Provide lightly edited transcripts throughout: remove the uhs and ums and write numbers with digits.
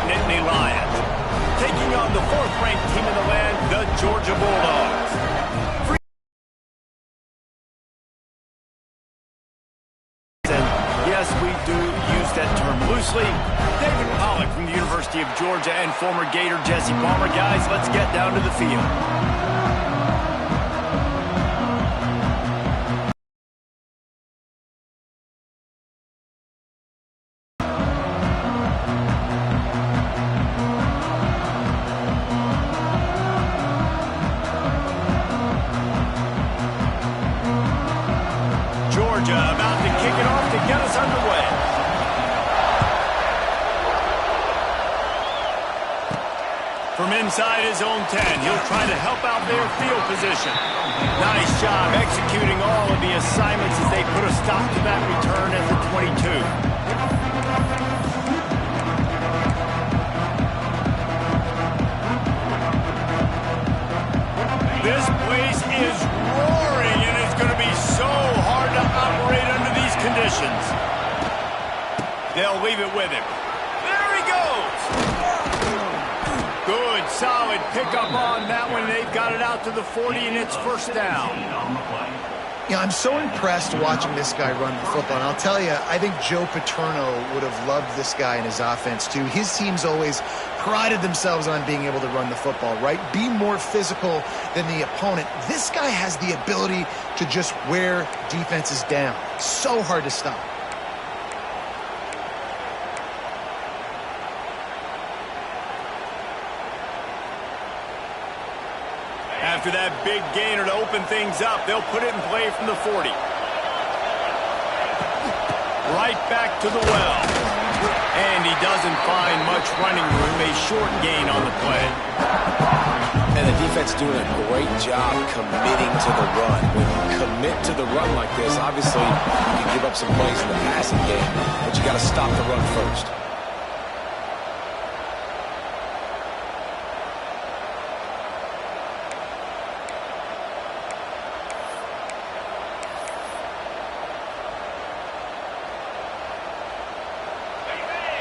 Nittany Lions, taking on the 4th-ranked team in the land, the Georgia Bulldogs. And yes, we do use that term loosely. David Pollack from the University of Georgia and former Gator Jesse Palmer. Guys, let's get down to the field. Georgia about to kick it off to get us underway. From inside his own 10, he'll try to help out their field position. Nice job executing all of the assignments as they put a stop to that return at the 22. This place is roaring, and it's going to be so hard to operate under these conditions. They'll leave it with him. There he goes. Good, solid pickup on that one. They've got it out to the 40, and it's first down. Yeah, I'm so impressed watching this guy run the football. And I'll tell you, I think Joe Paterno would have loved this guy in his offense, too. His teams always prided themselves on being able to run the football, right? Be more physical than the opponent. This guy has the ability to just wear defenses down. So hard to stop. After that big gainer to open things up, they'll put it in play from the 40. Right back to the well. And he doesn't find much running room. A short gain on the play. And the defense doing a great job committing to the run. When you commit to the run like this, obviously you can give up some plays in the passing game, but you got to stop the run first.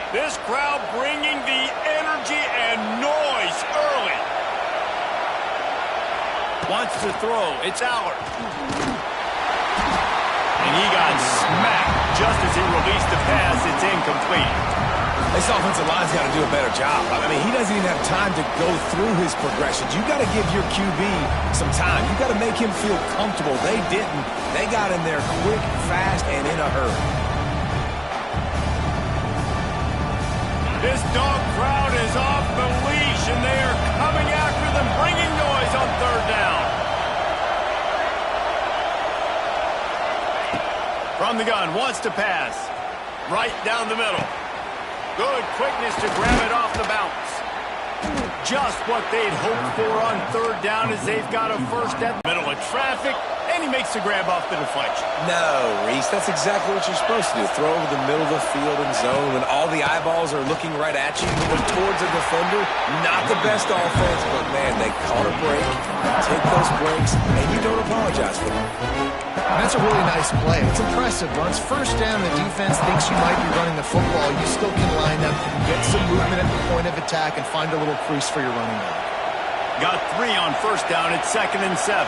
This crowd bringing the energy and noise early. Wants to throw. It's Allard. And he got smacked just as he released the pass. It's incomplete. This offensive line's got to do a better job. I mean, he doesn't even have time to go through his progressions. You got to give your QB some time. You got to make him feel comfortable. They didn't. They got in there quick, fast, and in a hurry. This dog crowd is off the leash, and they are coming after them, bringing noise on 3rd down. From the gun, wants to pass. Right down the middle. Good quickness to grab it off the bounce. Just what they'd hoped for on 3rd down as they've got a first at the middle of traffic, and he makes the grab off the deflection. No, Reese, that's exactly what you're supposed to do. Throw over the middle of the field and zone when all the eyeballs are looking right at you, but towards a defender. Not the best offense, but man, they caught a break. Take those breaks, and you don't apologize for them. That's a really nice play. It's impressive. Once first down, the defense thinks you might be running the football. You still can line up, get some movement at the point of attack, and find a little crease for your running back. Got 3 on first down. It's 2nd and 7.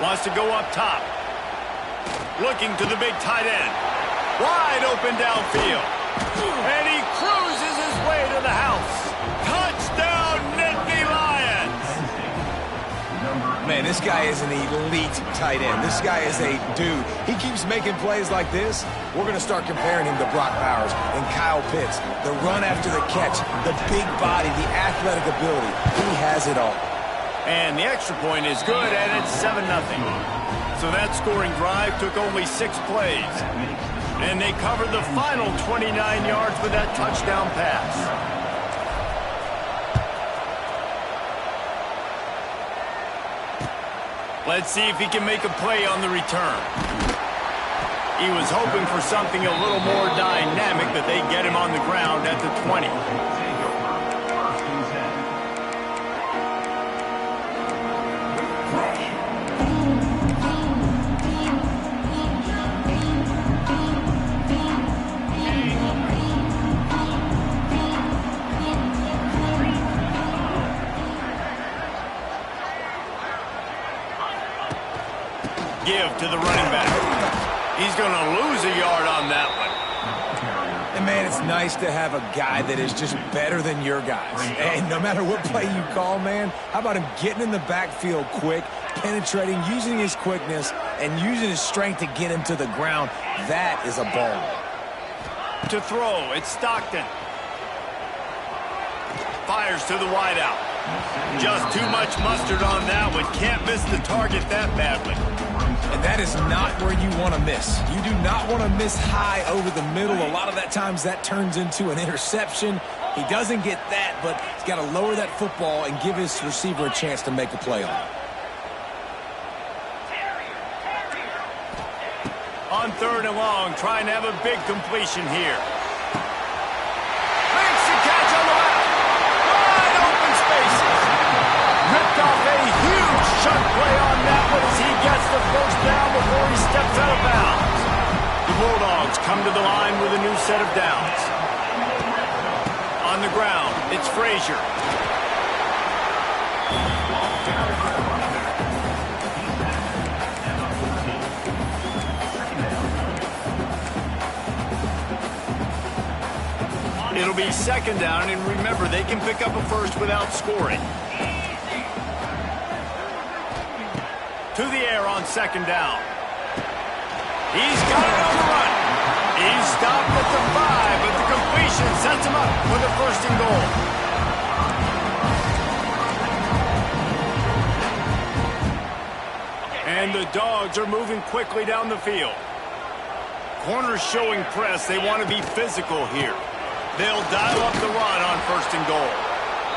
Wants to go up top. Looking to the big tight end. Wide open downfield. And he cruises his way to the house. Touchdown, Nittany Lions! Man, this guy is an elite tight end. This guy is a dude. He keeps making plays like this. We're going to start comparing him to Brock Bowers and Kyle Pitts. The run after the catch, the big body, the athletic ability. He has it all. And the extra point is good, and it's 7-0. So that scoring drive took only 6 plays. And they covered the final 29 yards with that touchdown pass. Let's see if he can make a play on the return. He was hoping for something a little more dynamic, but they get him on the ground at the 20. off to the running back. He's going to lose a yard on that one. And, man, it's nice to have a guy that is just better than your guys. And no matter what play you call, man, how about him getting in the backfield quick, penetrating, using his quickness, and using his strength to get him to the ground. That is a ball. To throw, it's Stockton. Fires to the wideout. Just too much mustard on that one. Can't miss the target that badly. And that is not where you want to miss. You do not want to miss high over the middle. A lot of that times that turns into an interception. He doesn't get that, but he's got to lower that football and give his receiver a chance to make a play on it. On 3rd and long, trying to have a big completion here. Makes the catch on the left. Wide open spaces. Ripped off a huge chunk play on that one as he gets the first down before he steps out of bounds. The Bulldogs come to the line with a new set of downs. On the ground, it's Frazier. It'll be 2nd down, and remember, they can pick up a first without scoring. To the air on 2nd down. He's got it on the run. He's stopped at the 5, but the completion sets him up for the 1st and goal. And the Dogs are moving quickly down the field. Corners showing press. They want to be physical here. They'll dial up the run on 1st and goal.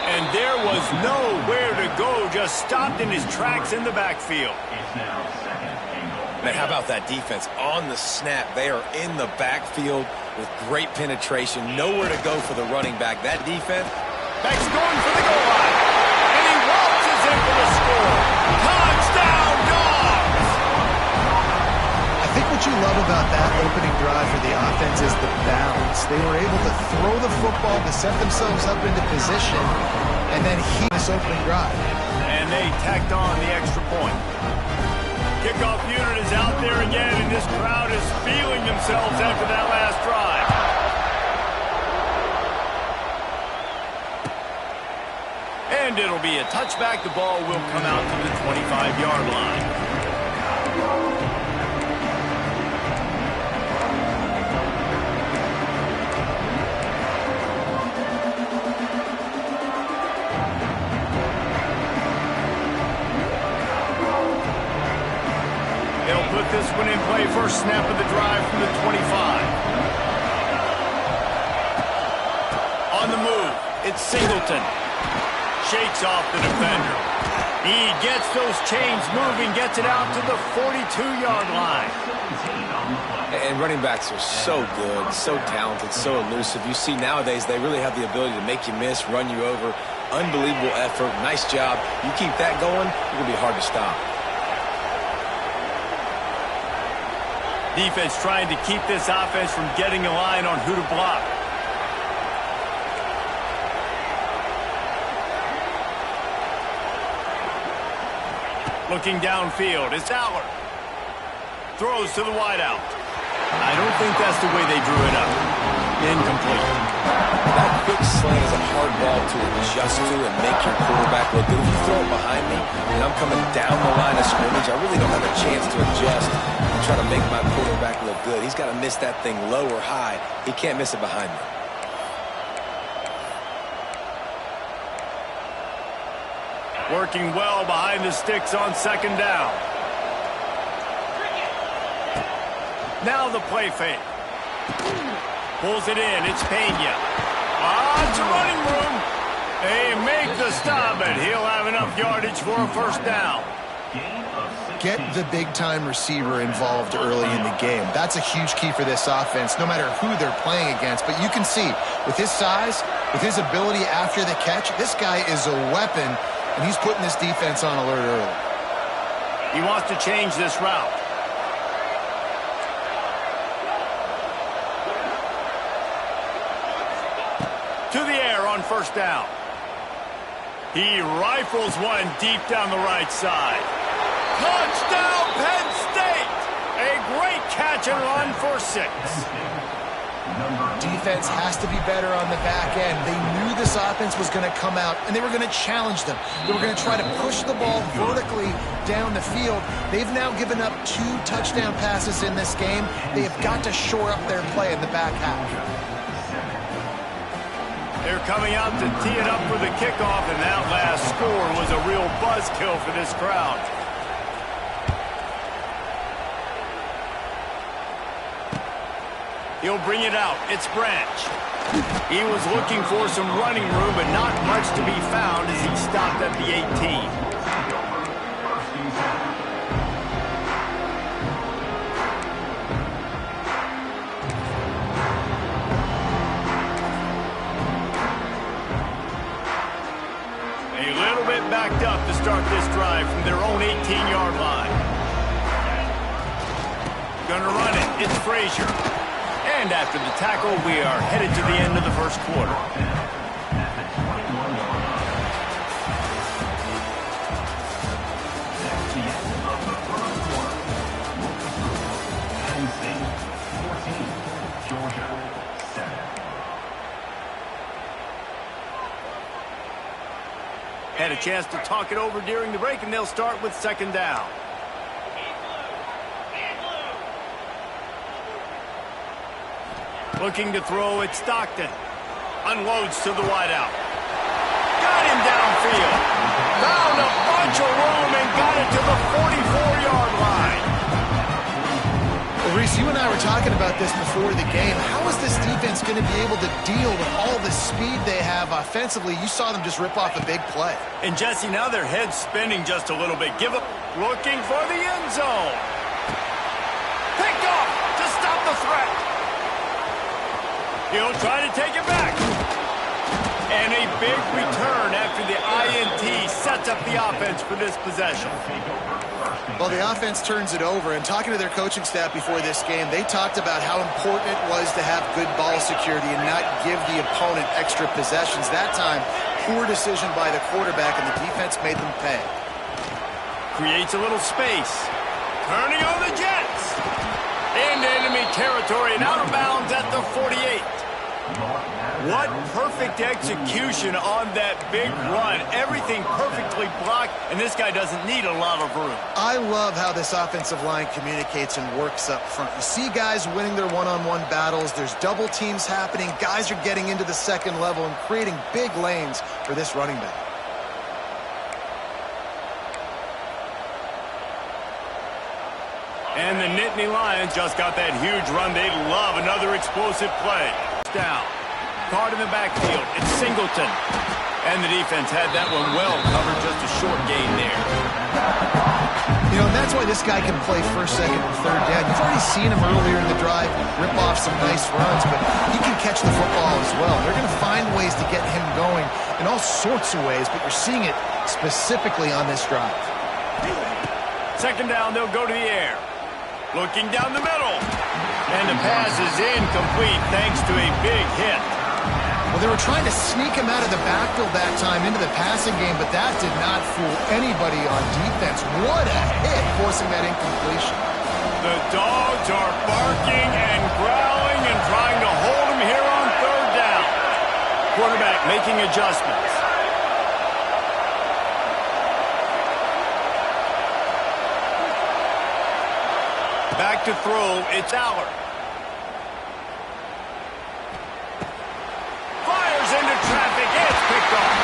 And there was nowhere to go, just stopped in his tracks in the backfield. Man, how about that defense on the snap? They are in the backfield with great penetration. Nowhere to go for the running back. That defense. Beck's going for the goal line. And he waltzes in for the score. Touchdown, Dogs! I think what you love about that opening drive for the offense is the balance. They were able to throw the football to set themselves up into position and then heat this opening drive. And they tacked on the extra point. Kickoff unit is out there again, and this crowd is feeling themselves after that last drive. And it'll be a touchback. The ball will come out to the 25-yard line. They'll put this one in play. First snap of the drive from the 25. On the move, it's Singleton. Shakes off the defender. He gets those chains moving, gets it out to the 42-yard line. And running backs are so good, so talented, so elusive. You see nowadays they really have the ability to make you miss, run you over. Unbelievable effort. Nice job. You keep that going, it's going to be hard to stop. Defense trying to keep this offense from getting a line on who to block. Looking downfield, it's Aller. Throws to the wideout. I don't think that's the way they drew it up. Incomplete. That quick slant is a hard ball to adjust to and make your quarterback look good. If you throw it behind me and I'm coming down the line of scrimmage, I really don't have a chance to adjust and try to make my quarterback look good. He's got to miss that thing low or high. He can't miss it behind me. Working well behind the sticks on 2nd down. Now the play fake. Pulls it in. It's Pena. It's a running room. They make the stop, and he'll have enough yardage for a 1st down. Get the big-time receiver involved early in the game. That's a huge key for this offense, no matter who they're playing against. But you can see, with his size, with his ability after the catch, this guy is a weapon, and he's putting this defense on alert early. He wants to change this route. To the air on 1st down. He rifles one deep down the right side. Touchdown, Penn State! catch and run for 6. Defense has to be better on the back end. They knew this offense was going to come out, and they were going to challenge them. They were going to try to push the ball vertically down the field. They've now given up 2 touchdown passes in this game. They have got to shore up their play in the back half. They're coming out to tee it up for the kickoff, and that last score was a real buzzkill for this crowd. He'll bring it out. It's Branch. He was looking for some running room, but not much to be found as he stopped at the 18. Backed up to start this drive from their own 18-yard line. Gonna run it. It's Frazier. And after the tackle, we are headed to the end of the first quarter. Had a chance to talk it over during the break, and they'll start with 2nd down. Looking to throw at Stockton. Unloads to the wideout. Got him downfield. Found a bunch of room and got it to the 44-yard line. Well, Reese, you and I were talking about this before the game. How is this defense going to be able to deal with all the speed they have offensively? You saw them just rip off a big play. And, Jesse, now their head's spinning just a little bit. Give up. Looking for the end zone. Picked off to stop the threat. He'll try to take it back. And a big return after the INT sets up the offense for this possession. Well, the offense turns it over, and talking to their coaching staff before this game, they talked about how important it was to have good ball security and not give the opponent extra possessions. That time, poor decision by the quarterback, and the defense made them pay. Creates a little space. Turning on the Jets. Into enemy territory and out of bounds at the 48. What perfect execution on that big run. Everything perfectly blocked, and this guy doesn't need a lot of room. I love how this offensive line communicates and works up front. You see guys winning their one-on-one battles. There's double teams happening. Guys are getting into the second level and creating big lanes for this running back. And the Nittany Lions just got that huge run. They love another explosive play. Down. Card in the backfield. It's Singleton. And the defense had that one well covered. Just a short gain there. You know, and that's why this guy can play first, second, and third down. You've already seen him earlier in the drive rip off some nice runs, but he can catch the football as well. They're going to find ways to get him going in all sorts of ways, but you're seeing it specifically on this drive. 2nd down, they'll go to the air. Looking down the middle. And the pass is incomplete thanks to a big hit. Well, they were trying to sneak him out of the backfield that time into the passing game, but that did not fool anybody on defense. What a hit, forcing that incompletion. The dogs are barking and growling and trying to hold him here on 3rd down. Quarterback making adjustments. Back to throw, it's Aller. Fires into traffic, it's picked off.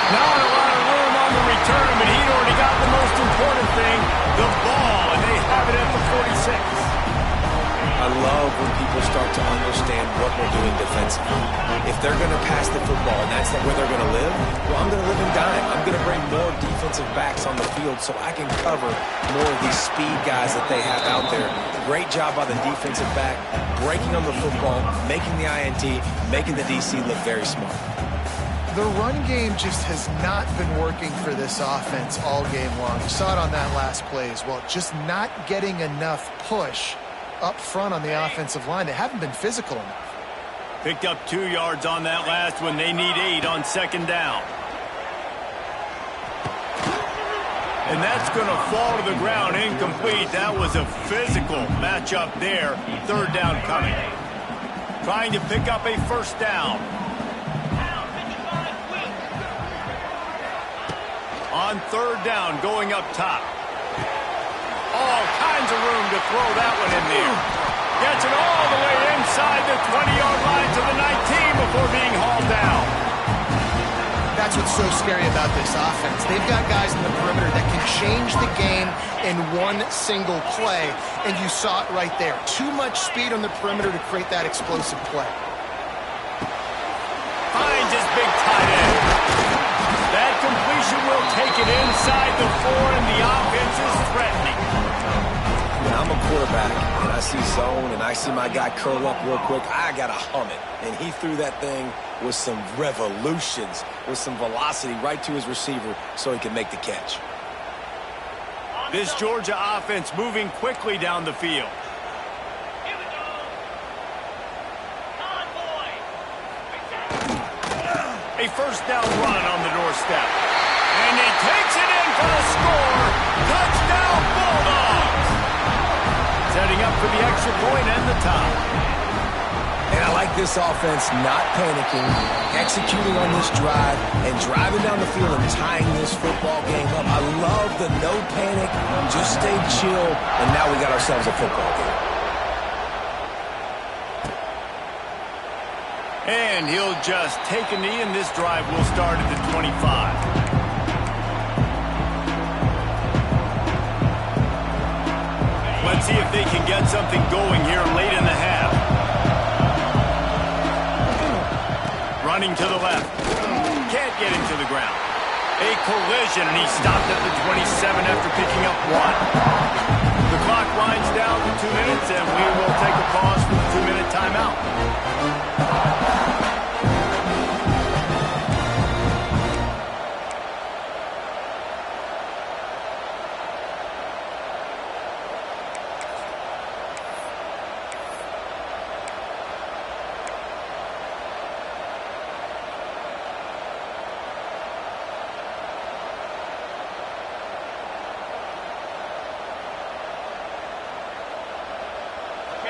Not a lot of room on the return, but he'd already got the most important thing, the ball, and they have it at the 46. I love when people start to understand what we're doing defensively. If they're going to pass the football and that's where they're going to live, well, I'm going to live and die. I'm going to bring more defensive backs on the field so I can cover more of these speed guys that they have out there. Great job by the defensive back, breaking on the football, making the INT, making the DC look very smart. The run game just has not been working for this offense all game long. You saw it on that last play as well. Just not getting enough push up front on the offensive line. They haven't been physical enough. Picked up 2 yards on that last one. They need 8 on 2nd down. And that's going to fall to the ground incomplete. That was a physical matchup there. Third down coming. Trying to pick up a first down. On third down, going up top. All kinds of room to throw that one in there. Gets it all the way inside the 20-yard line to the 19 before being hauled down. That's what's so scary about this offense. They've got guys in the perimeter that can change the game in one single play, and you saw it right there. Too much speed on the perimeter to create that explosive play. Finds his big tight end. That completion will take it inside the 4, and the offense is threatening. When I'm a quarterback and I see zone and I see my guy curl up real quick, I got to hum it. And he threw that thing with some revolutions, with some velocity right to his receiver so he can make the catch. This Georgia offense moving quickly down the field. A first down run on the doorstep. And he takes it in for the score. Touchdown Bulldogs. Setting up for the extra point and the tie. And I like this offense not panicking, executing on this drive, and driving down the field and tying this football game up. I love the no panic, just stay chill, and now we got ourselves a football game. And he'll just take a knee, and this drive will start at the 25. Let's see if they can get something going here late in the half. Running to the left. Can't get him to the ground. A collision, and he stopped at the 27 after picking up 1. The clock winds down to 2 minutes, and we will take a pause for the 2-minute timeout.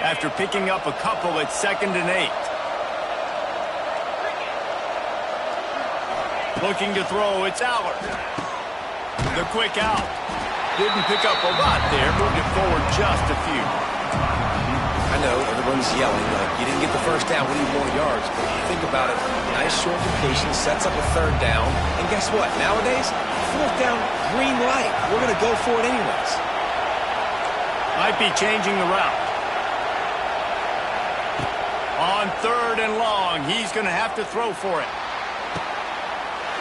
After picking up a couple at 2nd and 8. Looking to throw, it's Allard. The quick out. Didn't pick up a lot there, moved it forward just a few. I know everyone's yelling, like, you didn't get the first down, we need more yards. But think about it, nice short completion, sets up a third down. And guess what? Nowadays, fourth down, green light. We're going to go for it anyways. Might be changing the route. On 3rd and long, he's going to have to throw for it.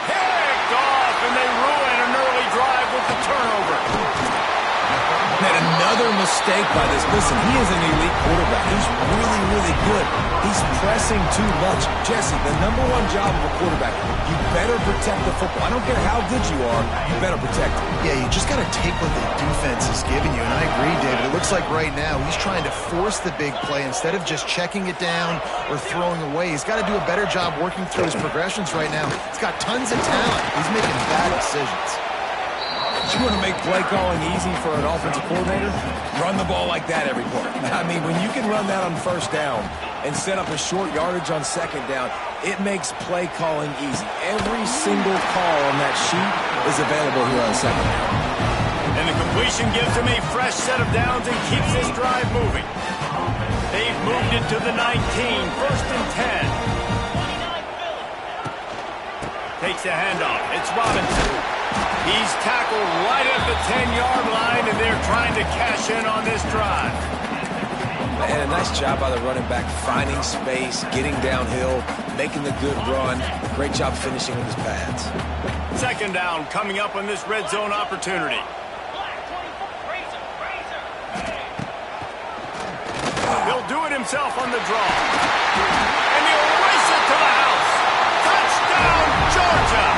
Picked off, and they ruin an early drive with the turnover. Man, another mistake by this. Listen, he is an elite quarterback. He's really, really good. He's pressing too much. Jesse, the #1 job of a quarterback, you better protect the football. I don't care how good you are, you better protect it. Yeah, you just got to take what the defense is giving you, and I agree, David. It looks like right now he's trying to force the big play instead of just checking it down or throwing away. He's got to do a better job working through his progressions right now. He's got tons of talent. He's making bad decisions. You want to make play calling easy for an offensive coordinator? Run the ball like that every quarter. I mean, when you can run that on first down and set up a short yardage on second down, it makes play calling easy. Every single call on that sheet is available here on second down. And the completion gives him a fresh set of downs and keeps this drive moving. They've moved it to the 19, 1st and 10. Takes the handoff. It's Robinson. He's tackled right at the 10-yard line, and they're trying to cash in on this drive. And a nice job by the running back, finding space, getting downhill, making the good run. Great job finishing with his pads. 2nd down coming up on this red zone opportunity. He'll do it himself on the draw. And he'll race it to the house. Touchdown, Georgia!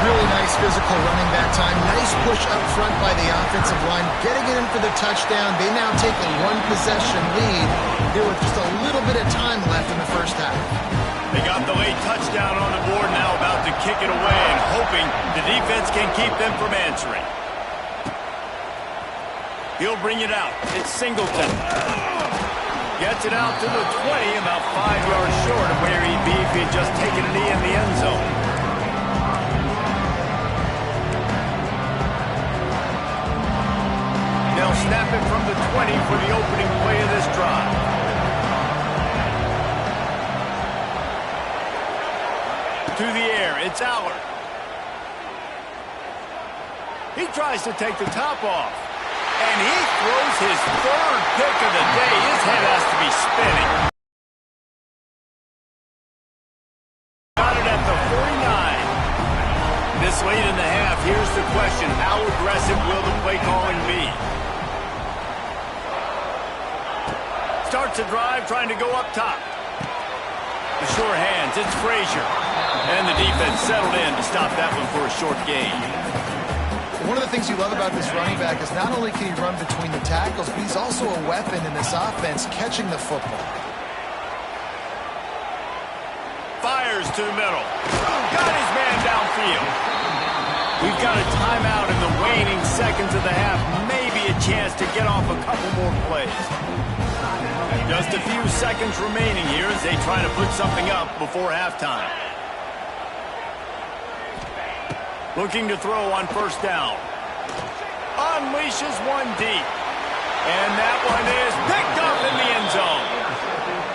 Really nice physical running that time. Nice push up front by the offensive line. Getting it in for the touchdown. They now take a 1-possession lead here with just a little bit of time left in the first half. They got the late touchdown on the board, now about to kick it away and hope hoping the defense can keep them from answering. He'll bring it out. It's Singleton. Gets it out to the 20, about 5 yards short of where he'd be if he had just taken a knee in the end zone. They'll snap it from the 20 for the opening play of this drive. To the air, it's Allard. He tries to take the top off. And he throws his third pick of the day. His head has to be spinning. Got it at the 49. This late in the half, here's the question. How aggressive will the play calling be? Starts a drive trying to go up top. The sure hands, it's Frazier. And the defense settled in to stop that one for a short gain. One of the things you love about this running back is not only can he run between the tackles, but he's also a weapon in this offense catching the football. Fires to the middle. Got his man downfield. We've got a timeout in the waning seconds of the half. Maybe a chance to get off a couple more plays. Just a few seconds remaining here as they try to put something up before halftime. Looking to throw on first down. Unleashes one deep. And that one is picked up in the end zone.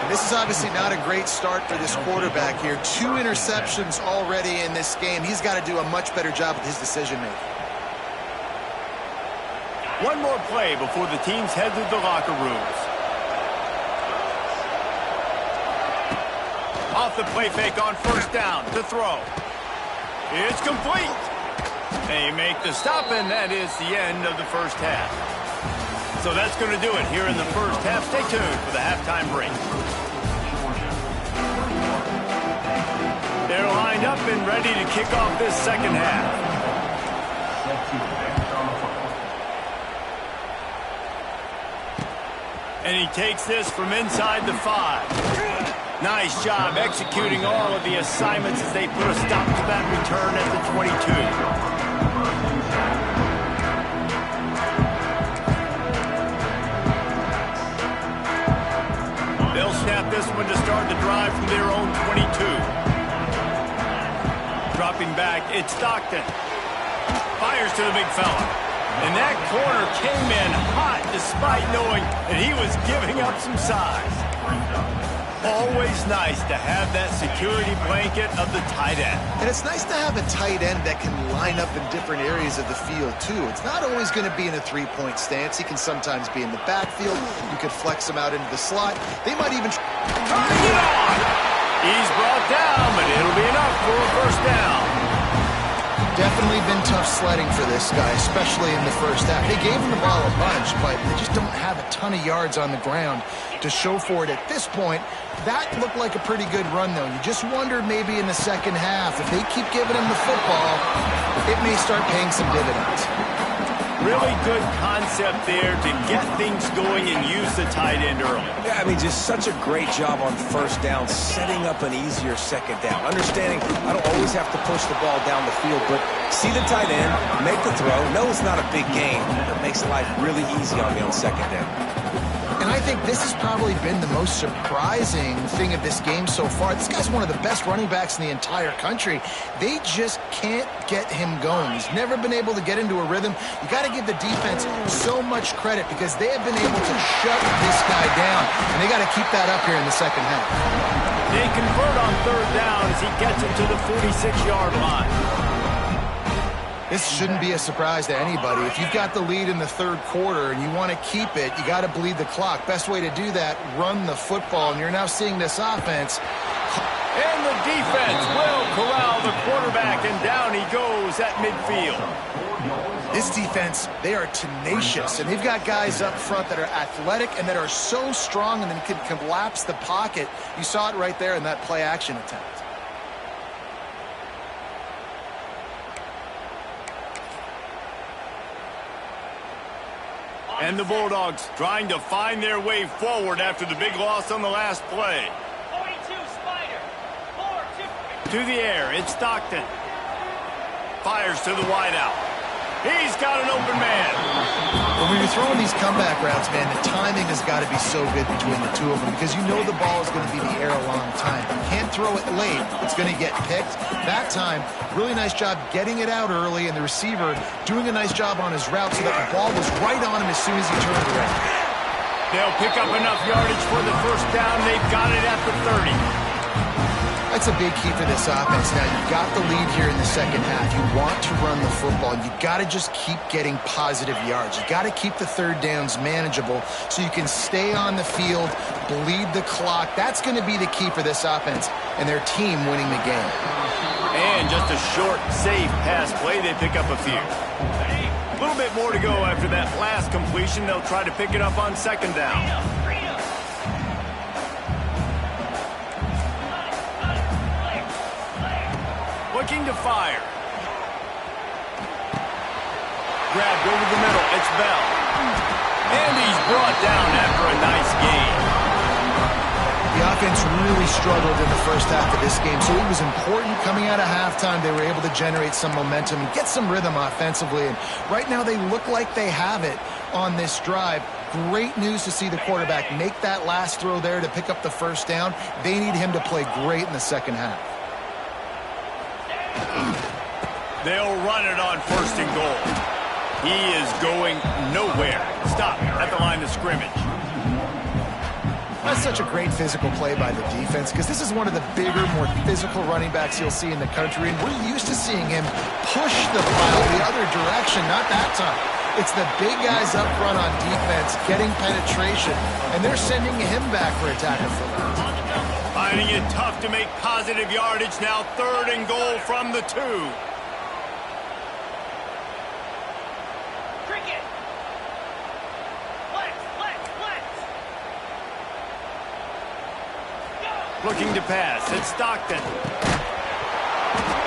And this is obviously not a great start for this quarterback here. 2 interceptions already in this game. He's got to do a much better job with his decision-making. One more play before the teams head to the locker rooms. Off the play fake on first down to throw. It's complete. They make the stop, and that is the end of the first half. So that's going to do it here in the first half. Stay tuned for the halftime break. They're lined up and ready to kick off this second half. And he takes this from inside the 5. Nice job executing all of the assignments as they put a stop to that return at the 22. They'll snap this one to start the drive from their own 22. Dropping back, it's Stockton. Fires to the big fella. And that corner came in hot despite knowing that he was giving up some size. Always nice to have that security blanket of the tight end. And it's nice to have a tight end that can line up in different areas of the field, too. It's not always going to be in a three-point stance. He can sometimes be in the backfield. You could flex him out into the slot. They might even... Turning it on! He's brought down, but it'll be enough for a first down. Definitely been tough sledding for this guy, especially in the first half. They gave him the ball a bunch, but they just don't have a ton of yards on the ground to show for it at this point. That looked like a pretty good run, though. You just wonder maybe in the second half, if they keep giving him the football, it may start paying some dividends. Really good concept there to get things going and use the tight end early. Yeah, I mean, just such a great job on first down, setting up an easier second down. Understanding I don't always have to push the ball down the field, but see the tight end, make the throw. No, it's not a big gain, but it makes life really easy on me on second down. And I think this has probably been the most surprising thing of this game so far. This guy's one of the best running backs in the entire country. They just can't get him going. He's never been able to get into a rhythm. You got to give the defense so much credit because they have been able to shut this guy down, and they got to keep that up here in the second half. They convert on third down as he gets it to the 46-yard line. This shouldn't be a surprise to anybody. If you've got the lead in the third quarter and you want to keep it, you got to bleed the clock. Best way to do that, run the football. And you're now seeing this offense. And the defense will corral the quarterback, and down he goes at midfield. This defense, they are tenacious, and they've got guys up front that are athletic and that are so strong and then can collapse the pocket. You saw it right there in that play-action attempt. And the Bulldogs trying to find their way forward after the big loss on the last play. 42, Spider. 4-2. To the air, it's Stockton. Fires to the wideout. He's got an open man. When you're throwing these comeback routes, man, the timing has got to be so good between the two of them because you know the ball is going to be in the air a long time. You can't throw it late. It's going to get picked. That time, really nice job getting it out early, and the receiver doing a nice job on his route so that the ball was right on him as soon as he turned around. They'll pick up enough yardage for the first down. They've got it at the 30. That's a big key for this offense. Now, you've got the lead here in the second half. You want to run the football. You've got to just keep getting positive yards. You've got to keep the third downs manageable so you can stay on the field, bleed the clock. That's going to be the key for this offense and their team winning the game. And just a short, safe pass play. They pick up a few. A little bit more to go after that last completion. They'll try to pick it up on second down. Looking to fire. Grabbed over the middle. It's Bell. And he's brought down after a nice gain. The offense really struggled in the first half of this game, so it was important coming out of halftime they were able to generate some momentum and get some rhythm offensively. And right now they look like they have it on this drive. Great news to see the quarterback make that last throw there to pick up the first down. They need him to play great in the second half. They'll run it on first and goal. He is going nowhere. Stop at the line of scrimmage. That's such a great physical play by the defense because this is one of the bigger, more physical running backs you'll see in the country, and we're used to seeing him push the pile the other direction, not that time. It's the big guys up front on defense getting penetration, and they're sending him back for a tackle for that. Finding it tough to make positive yardage now. Third and goal from the 2. Looking to pass. It's Stockton.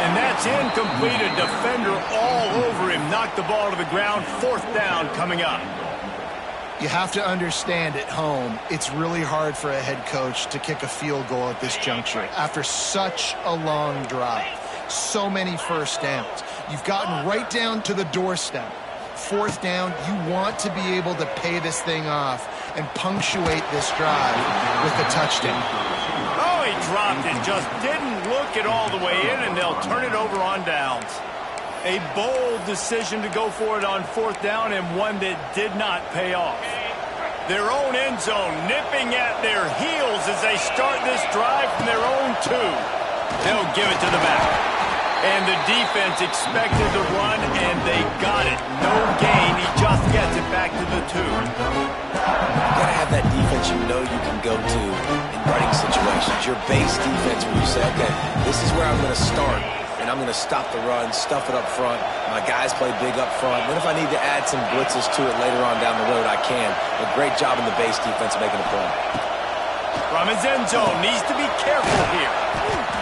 And that's incomplete. A defender all over him. Knocked the ball to the ground. Fourth down coming up. You have to understand at home, it's really hard for a head coach to kick a field goal at this juncture after such a long drive. So many first downs. You've gotten right down to the doorstep. Fourth down, you want to be able to pay this thing off and punctuate this drive with a touchdown. Oh, he dropped it. Just didn't look it all the way in, and they'll turn it over on downs. A bold decision to go for it on fourth down, and one that did not pay off. Their own end zone nipping at their heels as they start this drive from their own 2. They'll give it to the back. And the defense expected the run, and they got it. No gain. He just gets it back to the 2. You gotta have that defense you know you can go to in running situations. Your base defense where you say, okay, this is where I'm going to start, and I'm going to stop the run, stuff it up front. My guys play big up front. Then if I need to add some blitzes to it later on down the road, I can. A great job in the base defense making a play. From his end zone, needs to be careful here.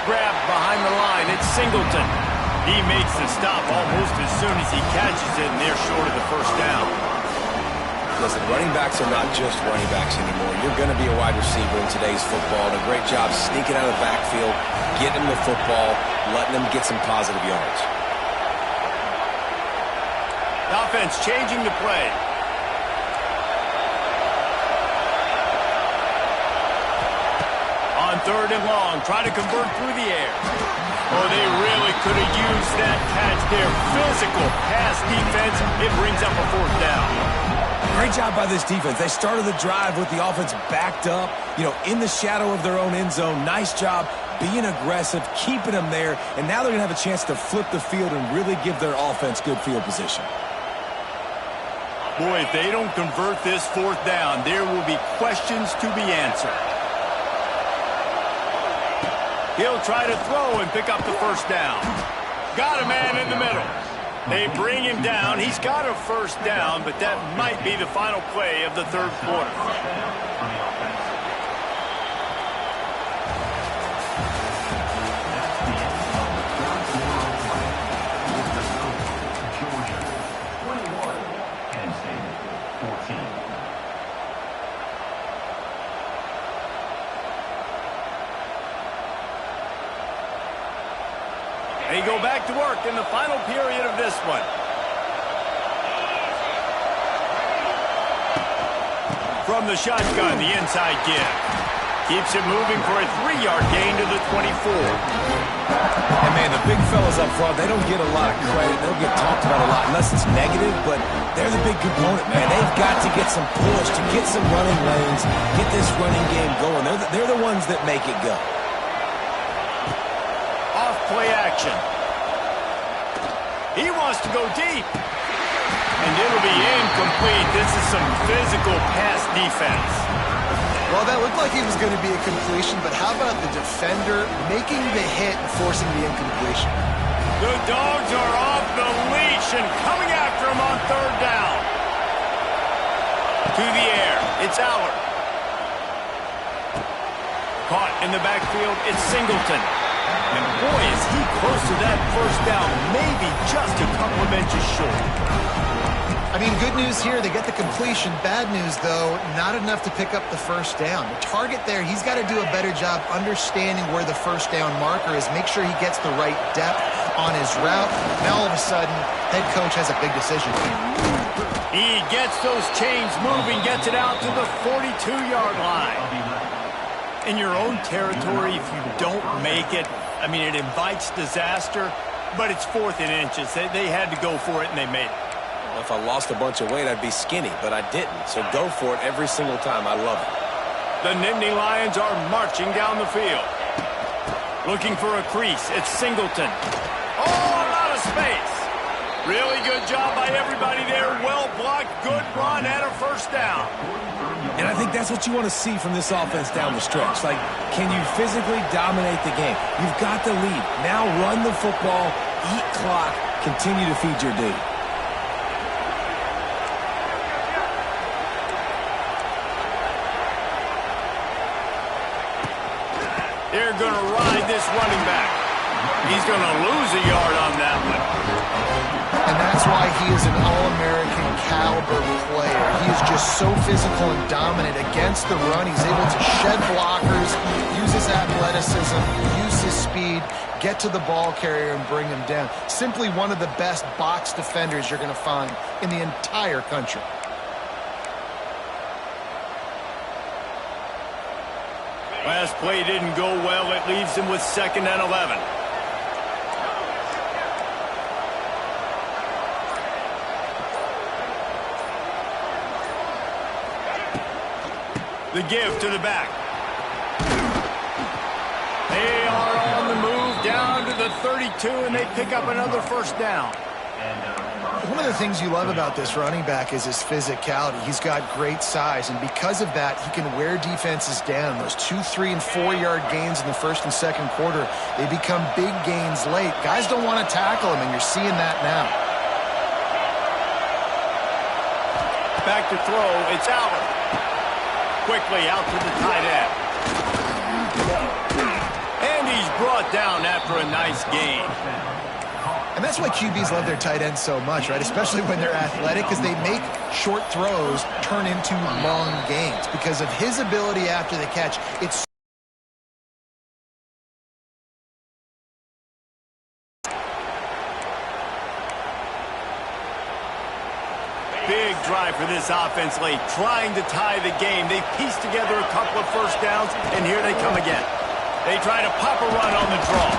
Grabbed behind the line, it's Singleton. He makes the stop almost as soon as he catches it, and they're short of the first down. Listen, running backs are not just running backs anymore. You're going to be a wide receiver in today's football, and a great job sneaking out of the backfield, getting them the football, letting them get some positive yards. The offense changing the play. On third and long, try to convert through the air. Oh, they really could have used that catch there. Physical pass defense. It brings up a fourth down. Great job by this defense. They started the drive with the offense backed up, in the shadow of their own end zone. Nice job being aggressive, keeping them there, and now they're going to have a chance to flip the field and really give their offense good field position. Boy, if they don't convert this fourth down, there will be questions to be answered. He'll try to throw and pick up the first down. Got a man in the middle. They bring him down. He's got a first down, but that might be the final play of the third quarter. They go back to work in the final period of this one. From the shotgun, the inside give. Keeps it moving for a 3-yard gain to the 24. And, man, the big fellas up front, they don't get a lot of credit. They don't get talked about a lot unless it's negative, but they're the big component, man. They've got to get some push, to get some running lanes, get this running game going. They're the ones that make it go. Off play action. He wants to go deep. And it'll be incomplete. This is some physical pass defense. Well, that looked like it was going to be a completion, but how about the defender making the hit and forcing the incompletion? The Dogs are off the leash and coming after him on 3rd down. To the air. It's Allard. Caught in the backfield. It's Singleton. And boy, is he close to that 1st down. Maybe just a couple of inches short. I mean, good news here, they get the completion. Bad news, though, not enough to pick up the 1st down. The target there, he's got to do a better job understanding where the 1st down marker is, make sure he gets the right depth on his route. Now, all of a sudden, head coach has a big decision. He gets those chains moving, gets it out to the 42-yard line. In your own territory, if you don't make it, I mean, it invites disaster, but it's 4th and inches. They had to go for it, and they made it. If I lost a bunch of weight, I'd be skinny, but I didn't. So go for it every single time. I love it. The Nittany Lions are marching down the field. Looking for a crease. It's Singleton. Oh, a lot of space. Really good job by everybody there. Well blocked, good run, and a 1st down. And I think that's what you want to see from this offense down the stretch. Like, can you physically dominate the game? You've got the lead. Now run the football, eat clock, continue to feed your dude. They're going to ride this running back. He's going to lose a yard on that one. And that's why he is an All-American caliber player. He is just so physical and dominant against the run. He's able to shed blockers, use his athleticism, use his speed, get to the ball carrier and bring him down. Simply one of the best box defenders you're going to find in the entire country. Last play didn't go well. It leaves him with 2nd and 11. The give to the back. They are on the move down to the 32, and they pick up another 1st down. One of the things you love about this running back is his physicality. He's got great size, and because of that, he can wear defenses down. Those 2-, 3-, and 4-yard gains in the 1st and 2nd quarter, they become big gains late. Guys don't want to tackle him, and you're seeing that now. Back to throw, it's Allard. Quickly out to the tight end. And he's brought down after a nice gain. And that's why QBs love their tight ends so much, right? Especially when they're athletic, because they make short throws turn into long gains. Because of his ability after the catch, it's big drive for this offense late, trying to tie the game. They piece together a couple of 1st downs, and here they come again. They try to pop a run on the draw.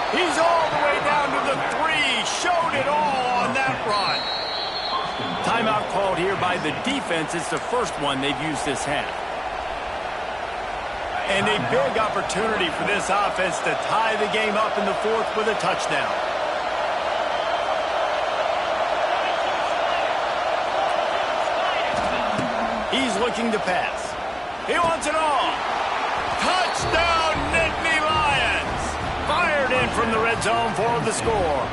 He's all the way down to the 3. Showed it all on that run. Timeout called here by the defense. It's the 1st one they've used this half. And a big opportunity for this offense to tie the game up in the 4th with a touchdown. He's looking to pass. He wants it all. Touchdown, Nittany Lions. Fired in from the red zone for the score.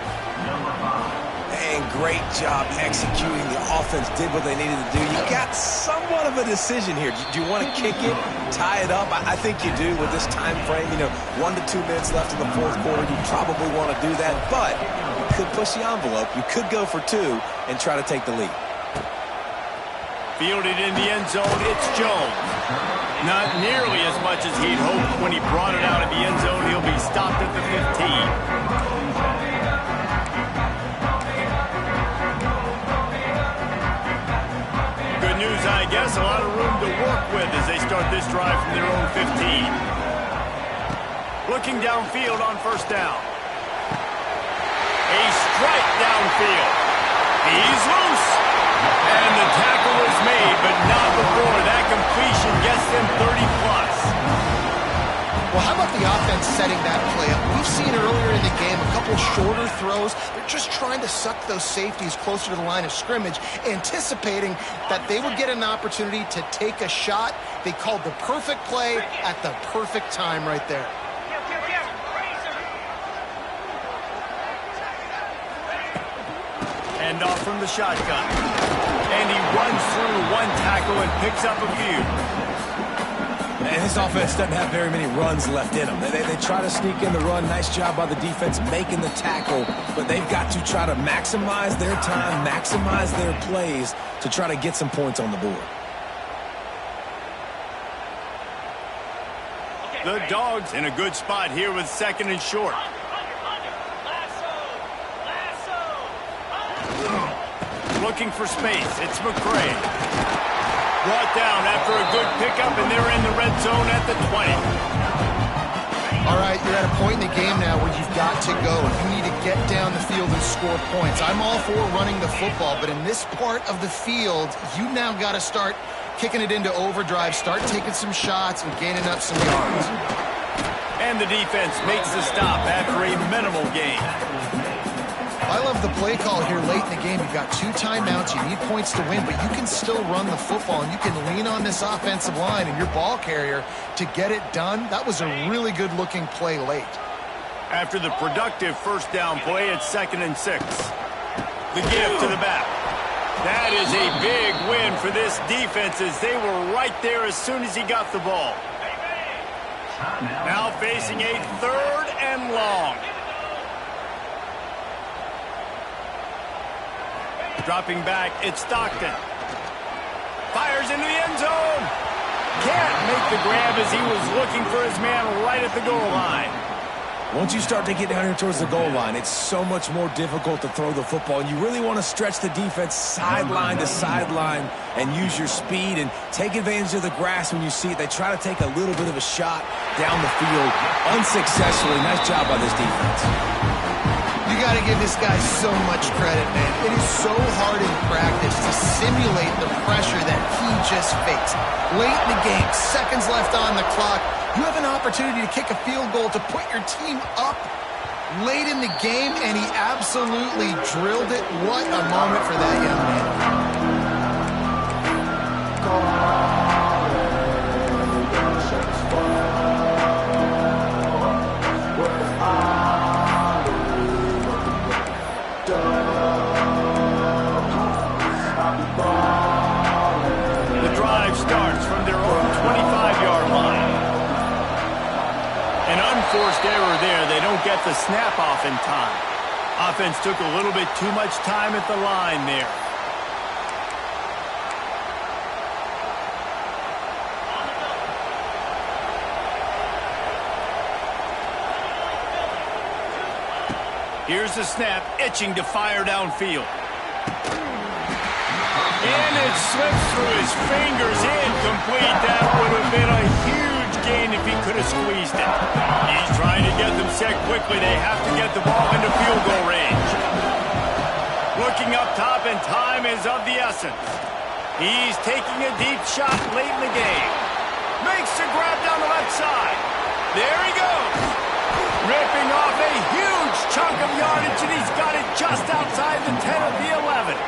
And great job executing. The offense did what they needed to do. You got somewhat of a decision here. Do you want to kick it, tie it up? I think you do with this time frame. 1 to 2 minutes left in the 4th quarter. You probably want to do that, but you could push the envelope. You could go for 2 and try to take the lead. Fielded in the end zone, it's Jones. Not nearly as much as he'd hoped when he brought it out of the end zone. He'll be stopped at the 15. Looking downfield on first down. A strike downfield. He's loose. And the tackle is made, but not before that completion gets them 30-plus. Well, how about the offense setting that play up? We've seen earlier in the game a couple shorter throws. They're just trying to suck those safeties closer to the line of scrimmage, anticipating that they would get an opportunity to take a shot. They called the perfect play at the perfect time right there. And off from the shotgun. And he runs through one tackle and picks up a few. And this offense doesn't have very many runs left in them. They try to sneak in the run. Nice job by the defense making the tackle. But they've got to try to maximize their time, maximize their plays to try to get some points on the board. The Dogs in a good spot here with second and short. Looking for space. It's McCray. Brought down after a good pickup, and they're in the red zone at the 20. All right, you're at a point in the game now where you've got to go. You need to get down the field and score points. I'm all for running the football, but in this part of the field, you now got to start kicking it into overdrive, start taking some shots and gaining up some yards. And the defense makes the stop after a minimal gain. I love the play call here late in the game. You've got 2 timeouts. You need points to win, but you can still run the football, and you can lean on this offensive line and your ball carrier to get it done. That was a really good-looking play late. After the productive first down play, it's 2nd and 6. The give to the back. That is a big win for this defense as they were right there as soon as he got the ball. Now facing a 3rd and long. Dropping back, it's Stockton. Fires into the end zone. Can't make the grab as he was looking for his man right at the goal line. Once you start to get down here towards the goal line, it's so much more difficult to throw the football. And you really want to stretch the defense sideline to sideline and use your speed and take advantage of the grass when you see it. They try to take a little bit of a shot down the field unsuccessfully. Nice job by this defense. You got to give this guy so much credit, man. It is so hard in practice to simulate the pressure that he just faced. Late in the game, seconds left on the clock, you have an opportunity to kick a field goal to put your team up late in the game, and he absolutely drilled it. What a moment for that young man. Forced error there. They don't get the snap off in time. Offense took a little bit too much time at the line there. Here's the snap, itching to fire downfield. And it slips through his fingers, incomplete. That would have been a huge gain if he could have squeezed it. He's trying to get them set quickly. They have to get the ball into field goal range. Looking up top, and time is of the essence. He's taking a deep shot late in the game. Makes the grab down the left side. There he goes. Ripping off a huge chunk of yardage, and he's got it just outside the 10 of the 11.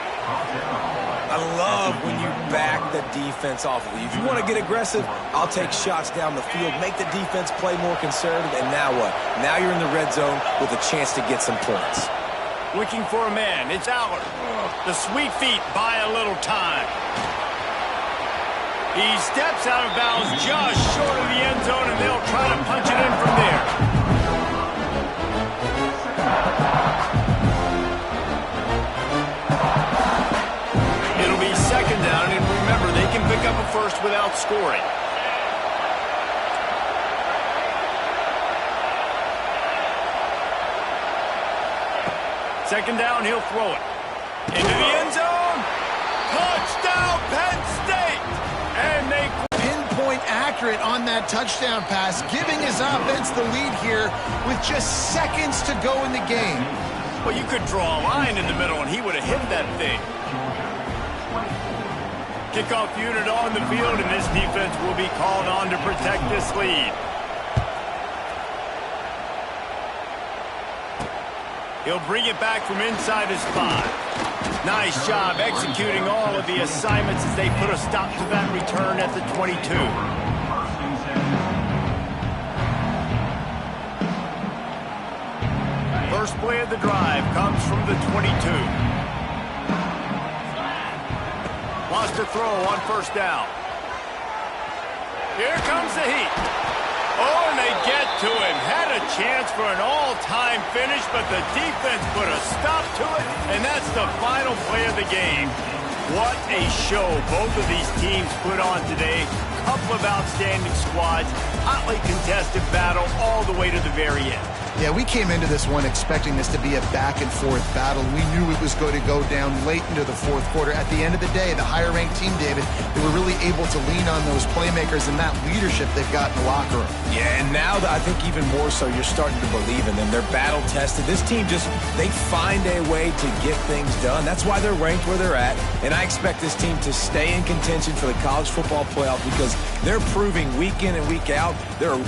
I love when you back the defense off of you. If you want to get aggressive, I'll take shots down the field, make the defense play more conservative, and now what? Now you're in the red zone with a chance to get some points. Looking for a man. It's Allard. The sweet feet buy a little time. He steps out of bounds just short of the end zone, and they'll try to punch it in from there. It'll be 2nd down, and remember, they can pick up a first without scoring. Second down, he'll throw it. Into the end zone. Touchdown, Penn State! And they pinpoint accuracy. accurate on that touchdown pass, giving his offense the lead here with just seconds to go in the game. Well, you could draw a line in the middle, and he would have hit that thing. Kickoff unit on the field, and this defense will be called on to protect this lead. He'll bring it back from inside his 5. Nice job executing all of the assignments as they put a stop to that return at the 22. First play of the drive comes from the 22. Wants to throw on first down. Here comes the heat. Oh, and they get to him. Had a chance for an all-time finish, but the defense put a stop to it, and that's the final play of the game. What a show both of these teams put on today. Couple of outstanding squads, hotly contested battle all the way to the very end. Yeah, we came into this one expecting this to be a back-and-forth battle. We knew it was going to go down late into the fourth quarter. At the end of the day, the higher-ranked team, David, they were really able to lean on those playmakers and that leadership they've got in the locker room. Yeah, and now I think even more so, you're starting to believe in them. They're battle-tested. This team they find a way to get things done. That's why they're ranked where they're at. And I expect this team to stay in contention for the college football playoff because they're proving week in and week out they're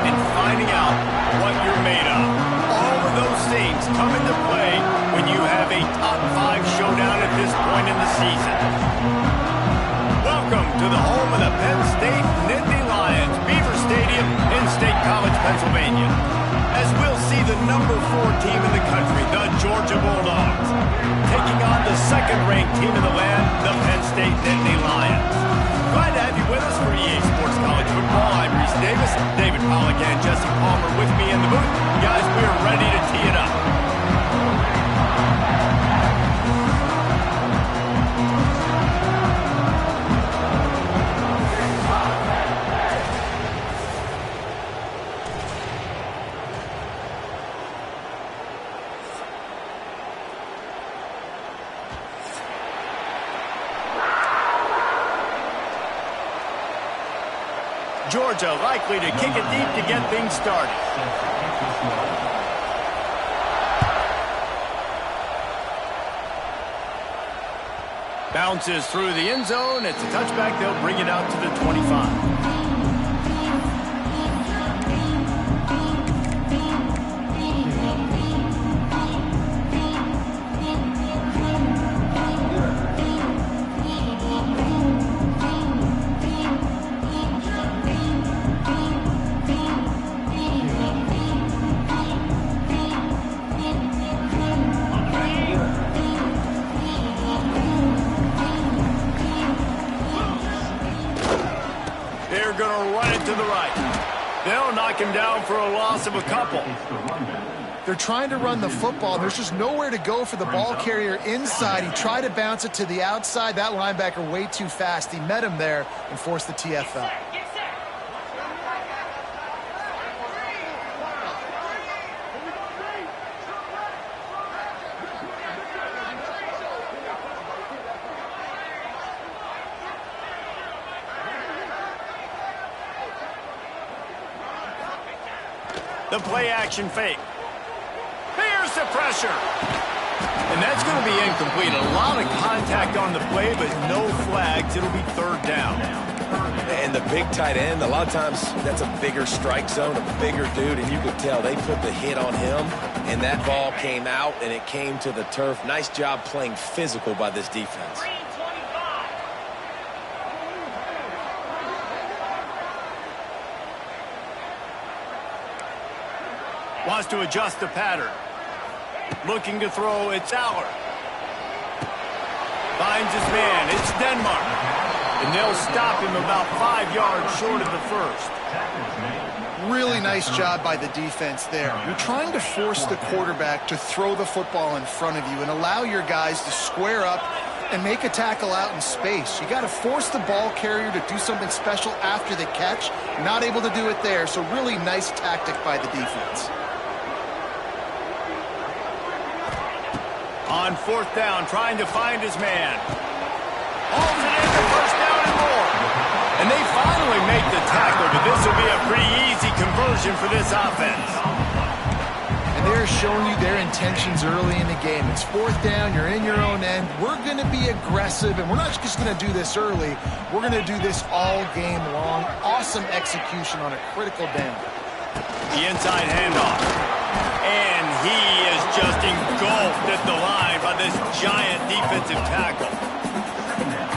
and finding out what you're made of. All of those things come into play when you have a top 5 showdown at this point in the season. Welcome to the home of the Penn State Nittany Lions, Beaver Stadium in State College, Pennsylvania. As we'll see the number 4 team in the country, the Georgia Bulldogs, taking on the second-ranked team in the land, the Penn State Nittany Lions. Glad to have you with us for EA Sports College Football. I'm Reese Davis, David Pollack and Jesse Palmer with me in the booth. Guys, we are ready to tee it up. Georgia likely to kick it deep to get things started. Bounces through the end zone. It's a touchback. They'll bring it out to the 25. they're going to run it to the right. They'll knock him down for a loss of a couple. They're trying to run the football. There's just nowhere to go for the ball carrier inside. He tried to bounce it to the outside. That linebacker way too fast. He met him there and forced the TFL. The play-action fake. Here's the pressure. And that's going to be incomplete. A lot of contact on the play, but no flags. It'll be third down. And the big tight end, a lot of times that's a bigger strike zone, a bigger dude, and you could tell they put the hit on him, and that ball came out, and it came to the turf. Nice job playing physical by this defense. Wants to adjust the pattern. Looking to throw, it's Aller. Finds his man, it's Denmark. And they'll stop him about 5 yards short of the first. Really nice job by the defense there. You're trying to force the quarterback to throw the football in front of you and allow your guys to square up and make a tackle out in space. You got to force the ball carrier to do something special after the catch. Not able to do it there, so really nice tactic by the defense. On fourth down, trying to find his man. Holds it in for first down and more. And they finally make the tackle, but this will be a pretty easy conversion for this offense. And they're showing you their intentions early in the game. It's fourth down, you're in your own end. We're going to be aggressive, and we're not just going to do this early. We're going to do this all game long. Awesome execution on a critical down. The inside handoff. And he is just engulfed at the line by this giant defensive tackle.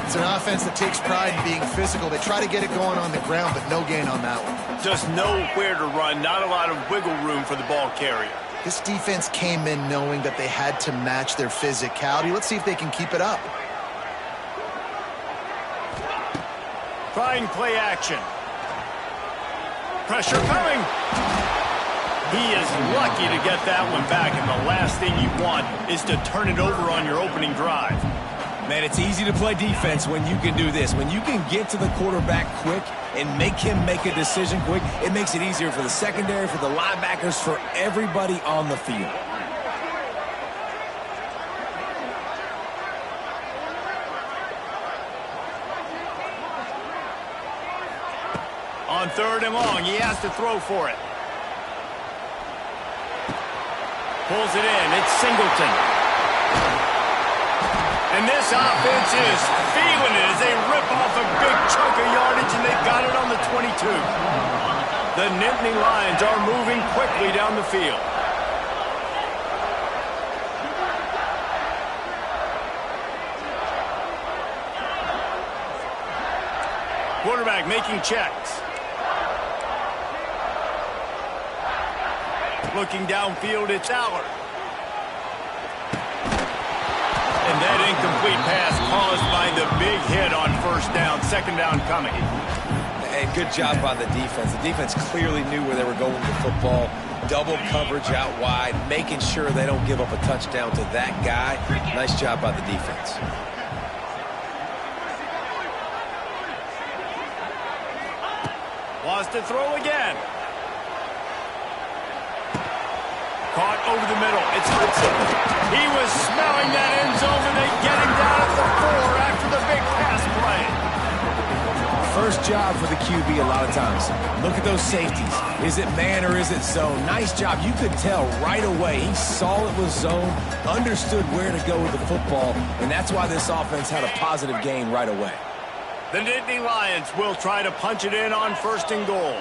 It's an offense that takes pride in being physical. They try to get it going on the ground, but no gain on that one. Just nowhere to run, not a lot of wiggle room for the ball carrier. This defense came in knowing that they had to match their physicality. Let's see if they can keep it up. Trying play action. Pressure coming. He is lucky to get that one back, and the last thing you want is to turn it over on your opening drive. Man, it's easy to play defense when you can do this. When you can get to the quarterback quick and make him make a decision quick, it makes it easier for the secondary, for the linebackers, for everybody on the field. On third and long, he has to throw for it. Pulls it in, it's Singleton. And this offense is feeling it as they rip off a big chunk of yardage, and they've got it on the 22. The Nittany Lions are moving quickly down the field. Quarterback making checks. Looking downfield, it's Aller. And that incomplete pass caused by the big hit on first down. Second down coming. And good job by the defense. The defense clearly knew where they were going with the football. Double coverage out wide, making sure they don't give up a touchdown to that guy. Nice job by the defense. Wants to throw again. Caught over the middle. It's Hudson. He was smelling that end zone, and they get him down at the 4 after the big pass play. First job for the QB a lot of times. Look at those safeties. Is it man or is it zone? Nice job. You could tell right away. He saw it was zone, understood where to go with the football, and that's why this offense had a positive gain right away. The Nittany Lions will try to punch it in on first and goal.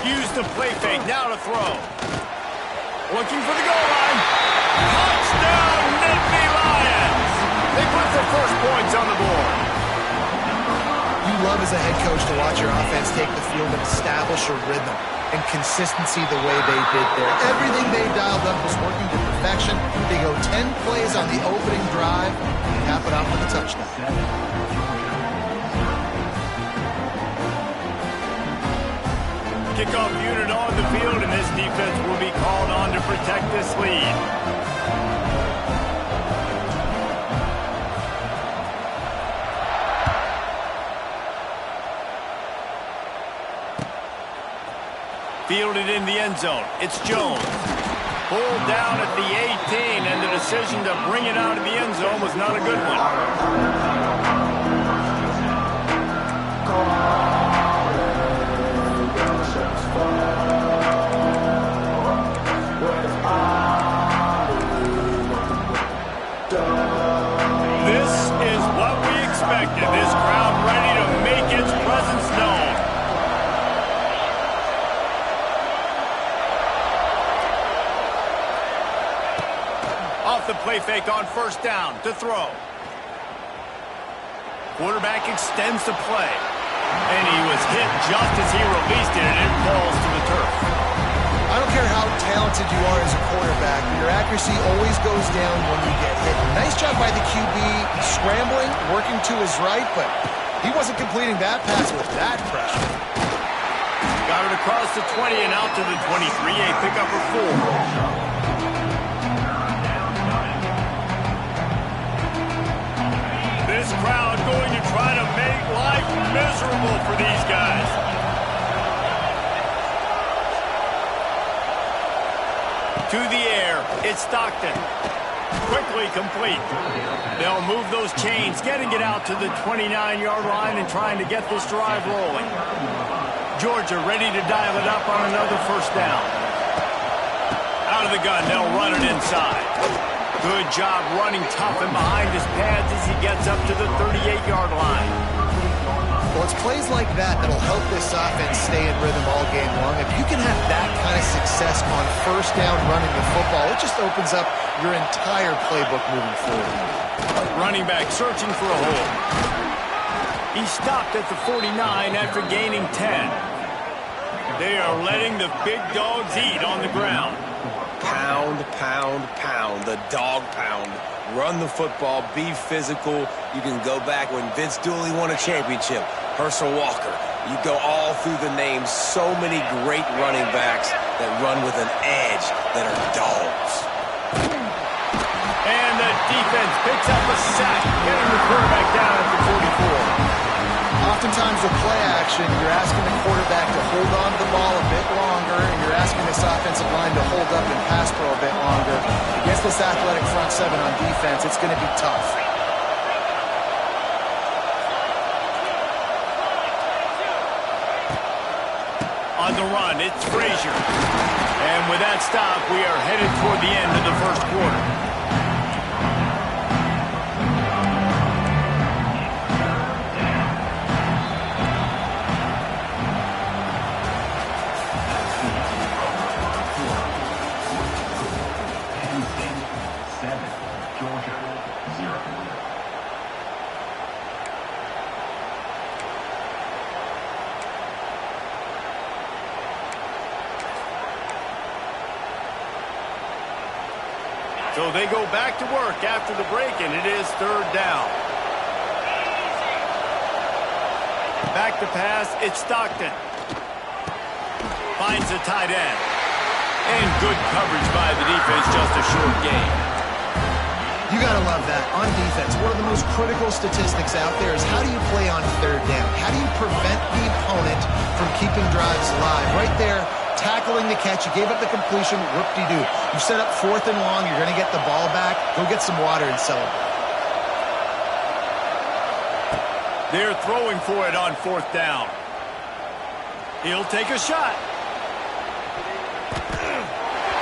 Use the play fake, now to throw. Looking for the goal line. Touchdown, Nittany Lions! They put the first points on the board. You love as a head coach to watch your offense take the field and establish a rhythm and consistency the way they did there. Everything they dialed up was working to perfection. They go 10 plays on the opening drive and cap it off with a touchdown. Kickoff unit on the field, and this defense will be called on to protect this lead. Fielded in the end zone. It's Jones. Pulled down at the 18, and the decision to bring it out of the end zone was not a good one. This is what we expected. This crowd ready to make its presence known. Off the play fake on first down to throw. Quarterback extends the play. And he was hit just as he released it, and it falls to the turf. I don't care how talented you are as a quarterback, your accuracy always goes down when you get hit. Nice job by the QB scrambling, working to his right, but he wasn't completing that pass with that pressure. Got it across the 20 and out to the 23, a pickup of 4. This crowd going to try to make life miserable for these guys. To the air, it's Stockton. Quickly complete. They'll move those chains, getting it out to the 29-yard line and trying to get this drive rolling. Georgia ready to dial it up on another first down. Out of the gun, they'll run it inside. Good job running tough and behind his pads as he gets up to the 38-yard line. Well, it's plays like that that'll help this offense stay in rhythm all game long. If you can have that kind of success on first down running the football, it just opens up your entire playbook moving forward. Running back searching for a hole. He stopped at the 49 after gaining 10. They are letting the big dogs eat on the ground. Pound, pound, pound. The dog pound. Run the football. Be physical. You can go back when Vince Dooley won a championship. Herschel Walker. You go all through the names. So many great running backs that run with an edge that are dogs. And the defense picks up a sack, getting the quarterback down at the 44. Oftentimes with play action, you're asking the quarterback to hold on to the ball a bit longer, and you're asking this offensive line to hold up and pass pro a bit longer. Against this athletic front seven on defense, it's going to be tough. On the run, it's Frazier. And with that stop, we are headed toward the end of the first quarter. So they go back to work after the break, and it is third down. Back to pass, it's Stockton. Finds the tight end. And good coverage by the defense, just a short gain. You got to love that. On defense, one of the most critical statistics out there is how do you play on third down? How do you prevent the opponent from keeping drives alive? Right there, tackling the catch. You gave up the completion, whoop-de-doo. You set up fourth and long. You're going to get the ball back. Go get some water and celebrate. They're throwing for it on fourth down. He'll take a shot.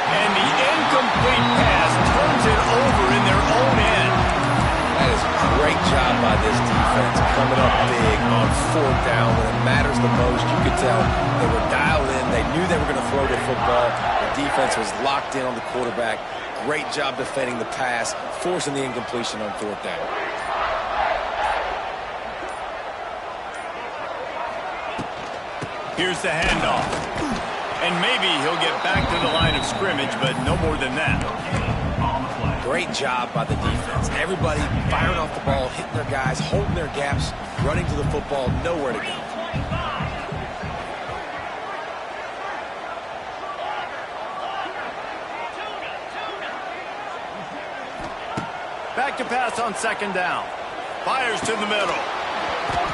And the incomplete pass turns it over in their own end. That is a great job by this defense, coming up big on fourth down when it matters the most. You could tell they were dialed in. They knew they were going to throw the football. The defense was locked in on the quarterback. Great job defending the pass, forcing the incompletion on fourth down. Here's the handoff. And maybe he'll get back to the line of scrimmage, but no more than that. Great job by the defense. Everybody firing off the ball, hitting their guys, holding their gaps, running to the football, nowhere to go. Back to pass on second down. Fires to the middle.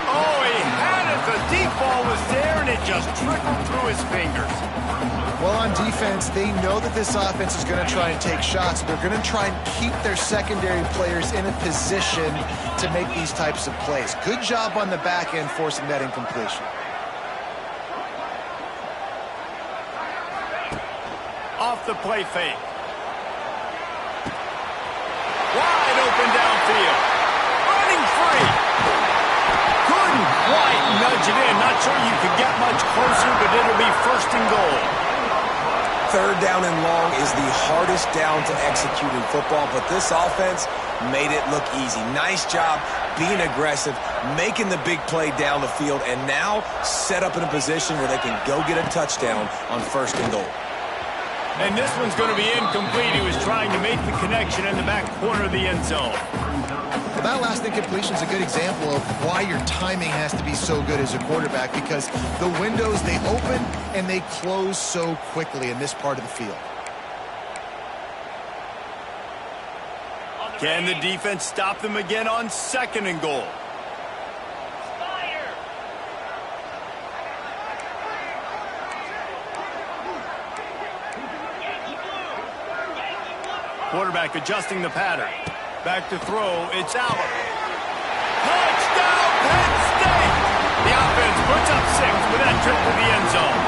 Oh, he had it. The deep ball was there, and it just trickled through his fingers. Well, on defense, they know that this offense is going to try and take shots. They're going to try and keep their secondary players in a position to make these types of plays. Good job on the back end forcing that incompletion. Off the play fake. Wide open downfield. Running free. Couldn't quite nudge it in. Not sure you could get much closer, but it'll be first and goal. Third down and long is the hardest down to execute in football, but this offense made it look easy. Nice job being aggressive, making the big play down the field, and now set up in a position where they can go get a touchdown on first and goal. And this one's going to be incomplete. He was trying to make the connection in the back corner of the end zone. Well, that last incompletion is a good example of why your timing has to be so good as a quarterback, because the windows, they open and they close so quickly in this part of the field. Can the defense stop them again on second and goal? Quarterback adjusting the pattern. Back to throw. It's out. Touchdown, Penn State! The offense puts up 6 with that trip to the end zone.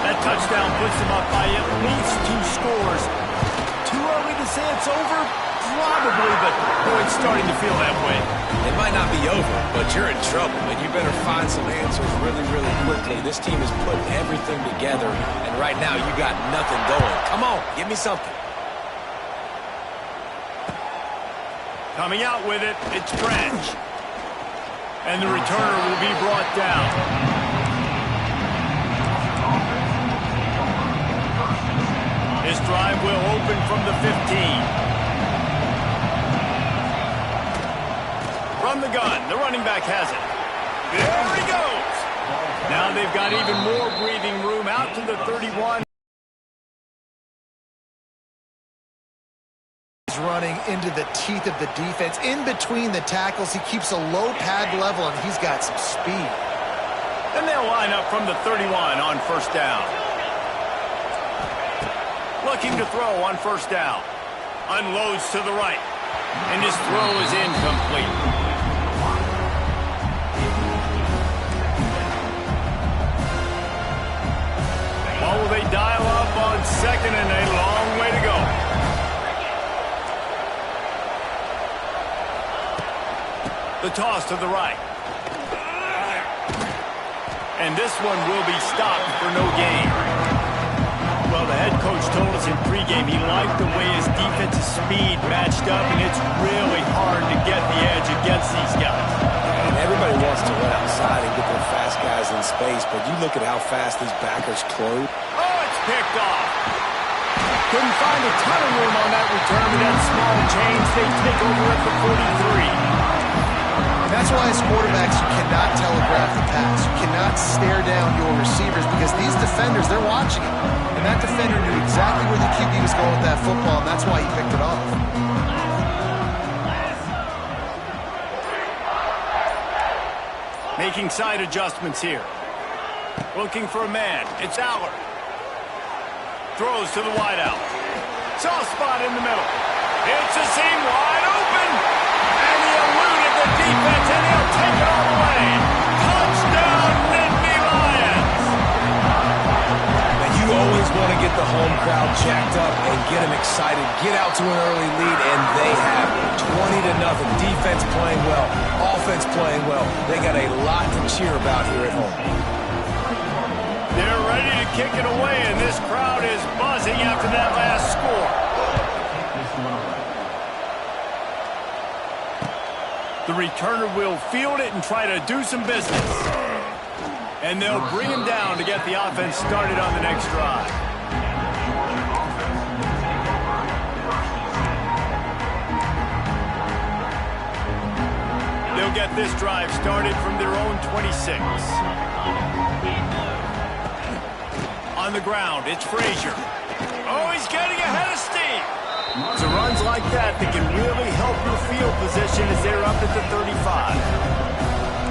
That touchdown puts them up by at least 2 scores. Too early to say it's over? Probably, but boy, it's starting to feel that way. It might not be over, but you're in trouble, and you better find some answers really, really quickly. This team is putting everything together, and right now you got nothing going. Come on, give me something. Coming out with it, it's Branch. And the returner will be brought down. This drive will open from the 15. From the gun, the running back has it. There he goes. Now they've got even more breathing room out to the 31. Running into the teeth of the defense. In between the tackles, he keeps a low pad level, and he's got some speed. Then they'll line up from the 31 on first down. Looking to throw on first down. Unloads to the right. And his throw is incomplete. Well, will they dial up on second, and a long way to go. The toss to the right. And this one will be stopped for no gain. Well, the head coach told us in pregame he liked the way his defensive speed matched up, and it's really hard to get the edge against these guys. And everybody wants to run outside and get their fast guys in space, but you look at how fast these backers close. Oh, it's picked off. Couldn't find a ton of room on that return, but that small change, they take over at the 43. And that's why as quarterbacks, you cannot telegraph the pass. You cannot stare down your receivers, because these defenders, they're watching it. And that defender knew exactly where the QB was going with that football, and that's why he picked it off. Making side adjustments here. Looking for a man. It's Aller. Throws to the wideout. Soft spot in the middle. It's a seam wide open. And he eluded the defense, and he'll take it all the way. Touchdown, Nittany Lions. Now, you always want to get the home crowd jacked up and get them excited. Get out to an early lead, and they have 20-0. Defense playing well. Offense playing well. They got a lot to cheer about here at home. They're ready to kick it away, and this crowd is buzzing after that last score. The returner will field it and try to do some business. And they'll bring him down to get the offense started on the next drive. They'll get this drive started from their own 26. On the ground, it's Frazier. Oh, he's getting ahead of steam. It's runs like that can really help your field position as they're up at the 35.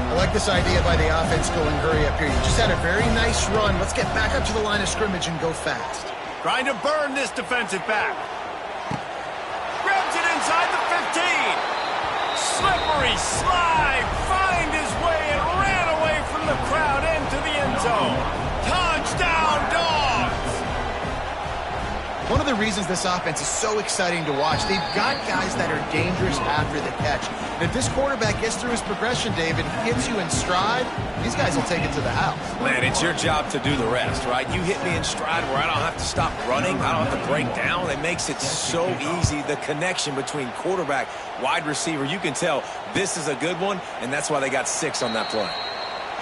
I like this idea by the offense going hurry up here. You just had a very nice run. Let's get back up to the line of scrimmage and go fast. Trying to burn this defensive back. Grabs it inside the 15. Slippery slide. Find his way and ran away from the crowd into the end zone. Touchdown, Dogs! One of the reasons this offense is so exciting to watch, they've got guys that are dangerous after the catch. And if this quarterback gets through his progression, David, hits you in stride, these guys will take it to the house. Man, it's your job to do the rest, right? You hit me in stride where I don't have to stop running. I don't have to break down. It makes it so easy. The connection between quarterback, wide receiver, you can tell this is a good one, and that's why they got 6 on that play.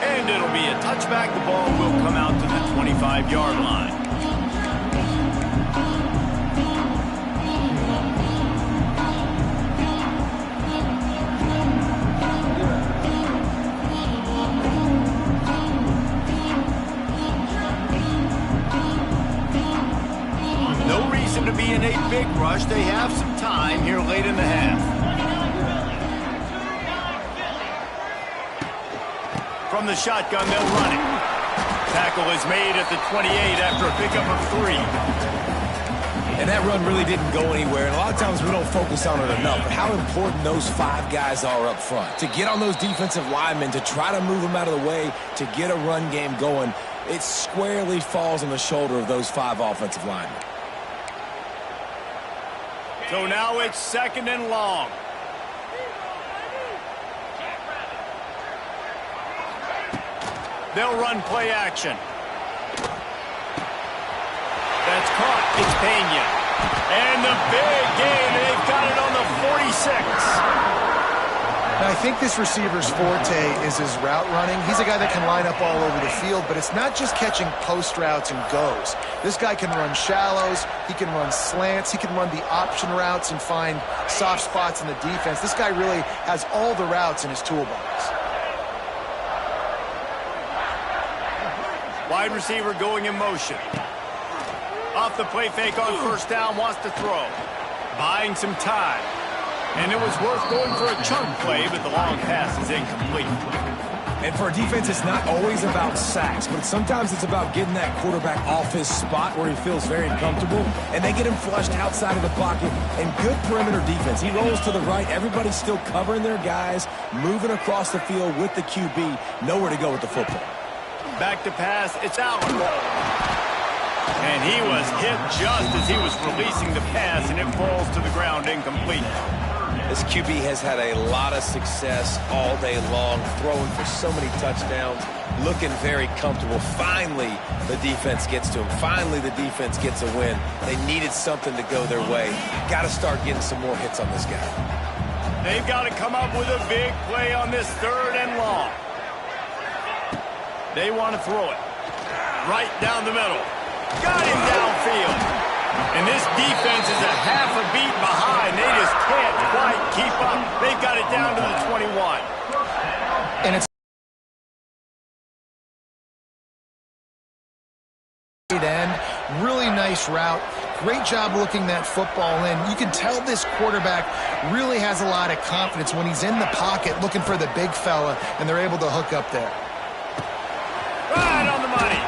And it'll be a touchback. The ball will come out to the 25-yard line. No reason to be in a big rush. They have some time here late in the half. From the shotgun, they'll run it. Tackle is made at the 28 after a pickup of 3. And that run really didn't go anywhere. And a lot of times we don't focus on it enough. But how important those 5 guys are up front. To get on those defensive linemen, to try to move them out of the way, to get a run game going, it squarely falls on the shoulder of those 5 offensive linemen. So now it's 2nd and long. They'll run play action. That's caught. It's Pena. And the big gain. They've got it on the 46. Now, I think this receiver's forte is his route running. He's a guy that can line up all over the field, but it's not just catching post routes and goes. This guy can run shallows. He can run slants. He can run the option routes and find soft spots in the defense. This guy really has all the routes in his toolbox. Wide receiver going in motion. Off the play fake on 1st down, wants to throw. Buying some time. And it was worth going for a chunk play, but the long pass is incomplete. And for a defense, it's not always about sacks, but sometimes it's about getting that quarterback off his spot where he feels very uncomfortable, and they get him flushed outside of the pocket. And good perimeter defense. He rolls to the right. Everybody's still covering their guys, moving across the field with the QB. Nowhere to go with the football. Back to pass. It's Allen. And he was hit just as he was releasing the pass, and it falls to the ground incomplete. This QB has had a lot of success all day long, throwing for so many touchdowns, looking very comfortable. Finally, the defense gets to him. Finally, the defense gets a win. They needed something to go their way. Got to start getting some more hits on this guy. They've got to come up with a big play on this 3rd and long. They want to throw it right down the middle. Got him downfield. And this defense is a half a beat behind. They just can't quite keep up. They've got it down to the 21. And it's end. Really nice route. Great job looking that football in. You can tell this quarterback really has a lot of confidence when he's in the pocket looking for the big fella, and they're able to hook up there. Right on the money.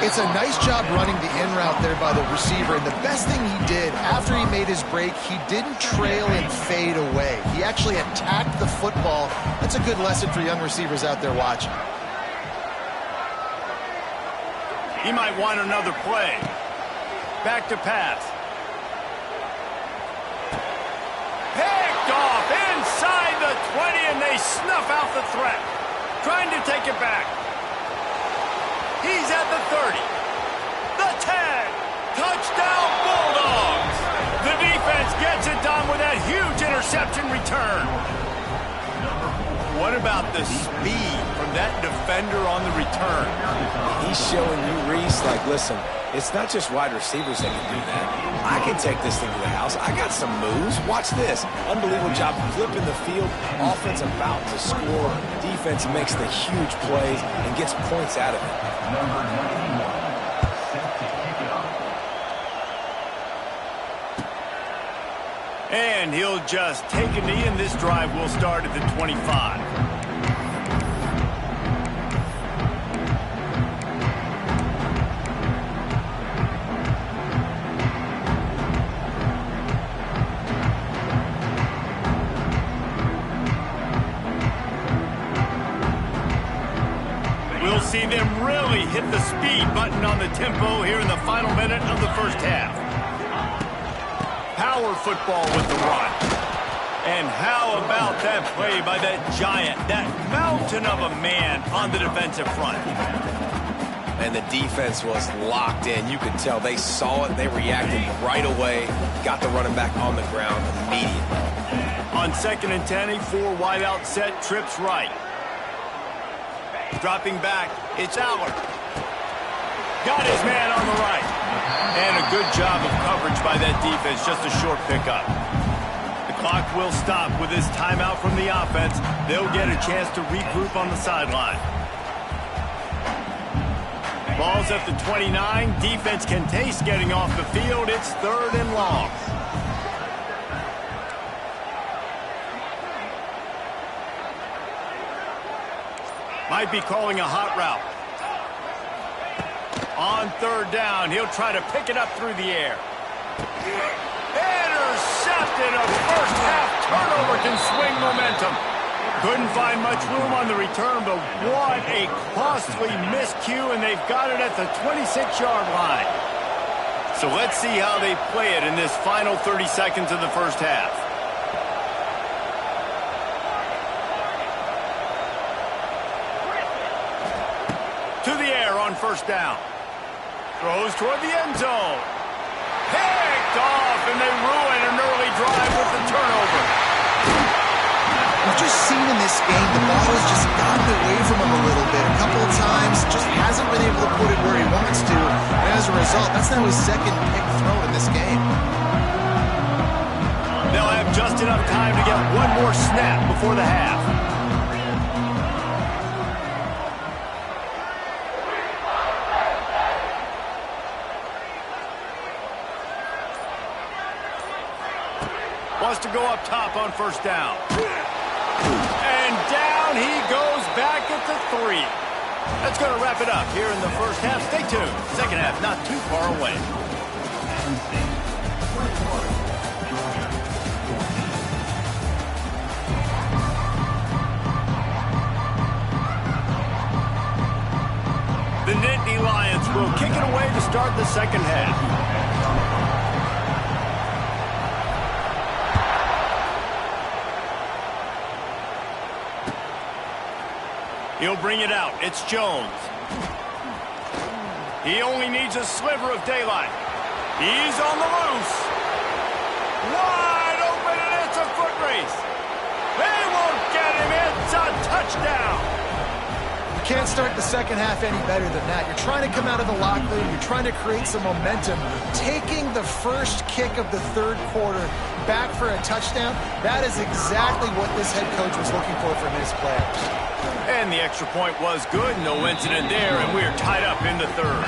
It's a nice job running the in route there by the receiver, and the best thing he did after he made his break, he didn't trail and fade away. He actually attacked the football. That's a good lesson for young receivers out there watching. He might want another play. Back to pass. Picked off inside the 20, and they snuff out the threat. Trying to take it back. He's at the 30. The 10. Touchdown, Bulldogs. The defense gets it done with that huge interception return. What about the speed from that defender on the return. He's showing you, Reese, like, listen, it's not just wide receivers that can do that. I can take this thing to the house. I got some moves. Watch this. Unbelievable job flipping the field. Offense about to score. Defense makes the huge plays and gets points out of it. And he'll just take a knee, and this drive will start at the 25. We'll see them really hit the speed button on the tempo here in the final minute of the first half. Power football with the run. And how about that play by that giant, that mountain of a man on the defensive front? And the defense was locked in. You could tell they saw it. They reacted right away. Got the running back on the ground immediately. On 2nd and 10, a 4 wide out set, trips right. Dropping back, it's Aller. Got his man on the right. And a good job of coverage by that defense, just a short pickup. The clock will stop with this timeout from the offense. They'll get a chance to regroup on the sideline. Ball's at the 29. Defense can taste getting off the field. It's 3rd and long. Might be calling a hot route. On 3rd down, he'll try to pick it up through the air. Intercepted. A first half turnover can swing momentum. Couldn't find much room on the return, but what a costly miscue, and they've got it at the 26-yard line. So let's see how they play it in this final 30 seconds of the first half. To the air on 1st down. Throws toward the end zone. Picked off, and they ruin an early drive with the turnover. We've just seen in this game the ball has just gotten away from him a little bit. A couple of times, just hasn't been able to put it where he wants to. And as a result, that's now his 2nd pick throw in this game. They'll have just enough time to get one more snap before the half. Wants to go up top on 1st down. And down he goes back at the 3. That's going to wrap it up here in the first half. Stay tuned. Second half not too far away. The Nittany Lions will kick it away to start the second half. He'll bring it out. It's Jones. He only needs a sliver of daylight. He's on the loose. Wide open, and it's a foot race. They won't get him. It's a touchdown. You can't start the second half any better than that. You're trying to come out of the locker room. You're trying to create some momentum. Taking the first kick of the 3rd quarter back for a touchdown, that is exactly what this head coach was looking for from his players. And the extra point was good. No incident there, and we're tied up in the 3rd.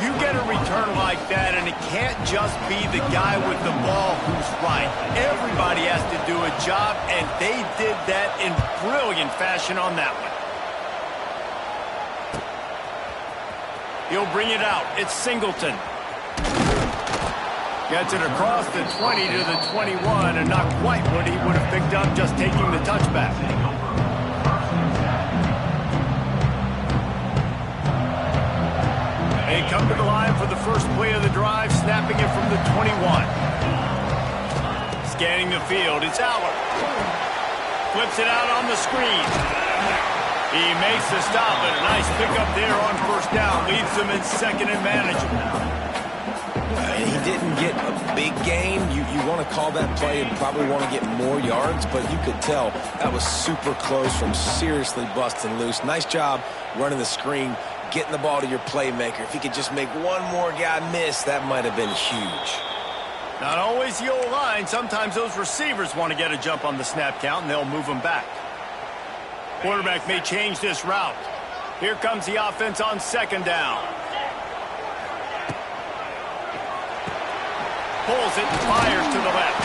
You get a return like that, and it can't just be the guy with the ball who's right. Everybody has to do a job, and they did that in brilliant fashion on that one. He'll bring it out. It's Singleton. Gets it across the 20 to the 21, and not quite what he would have picked up just taking the touchback. They come to the line for the first play of the drive, snapping it from the 21. Scanning the field, it's Aller. Flips it out on the screen. He makes the stop, and a nice pickup there on 1st down. Leaves them in 2nd and manageable. And he didn't get a big gain. You want to call that play and probably want to get more yards, but you could tell that was super close from seriously busting loose. Nice job running the screen, getting the ball to your playmaker. If he could just make one more guy miss, that might have been huge. Not always the old line. Sometimes those receivers want to get a jump on the snap count, and they'll move them back. Quarterback may change this route. Here comes the offense on second down. Pulls it, fires to the left.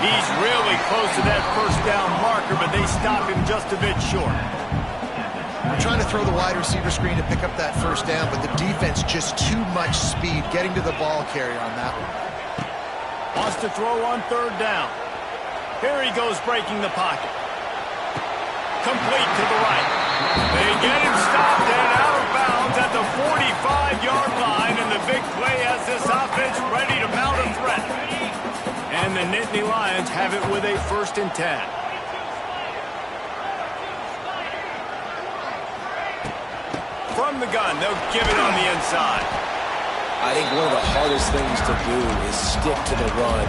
He's really close to that first down marker, but they stop him just a bit short. We're trying to throw the wide receiver screen to pick up that first down, but the defense just too much speed getting to the ball carrier on that one. Wants to throw on third down. Here he goes breaking the pocket. Complete to the right. They get him stopped and out of bounds at the 45-yard line, and the big play has this offense ready to mount a threat. And the Nittany Lions have it with a 1st and 10. From the gun, they'll give it on the inside. I think one of the hardest things to do is stick to the run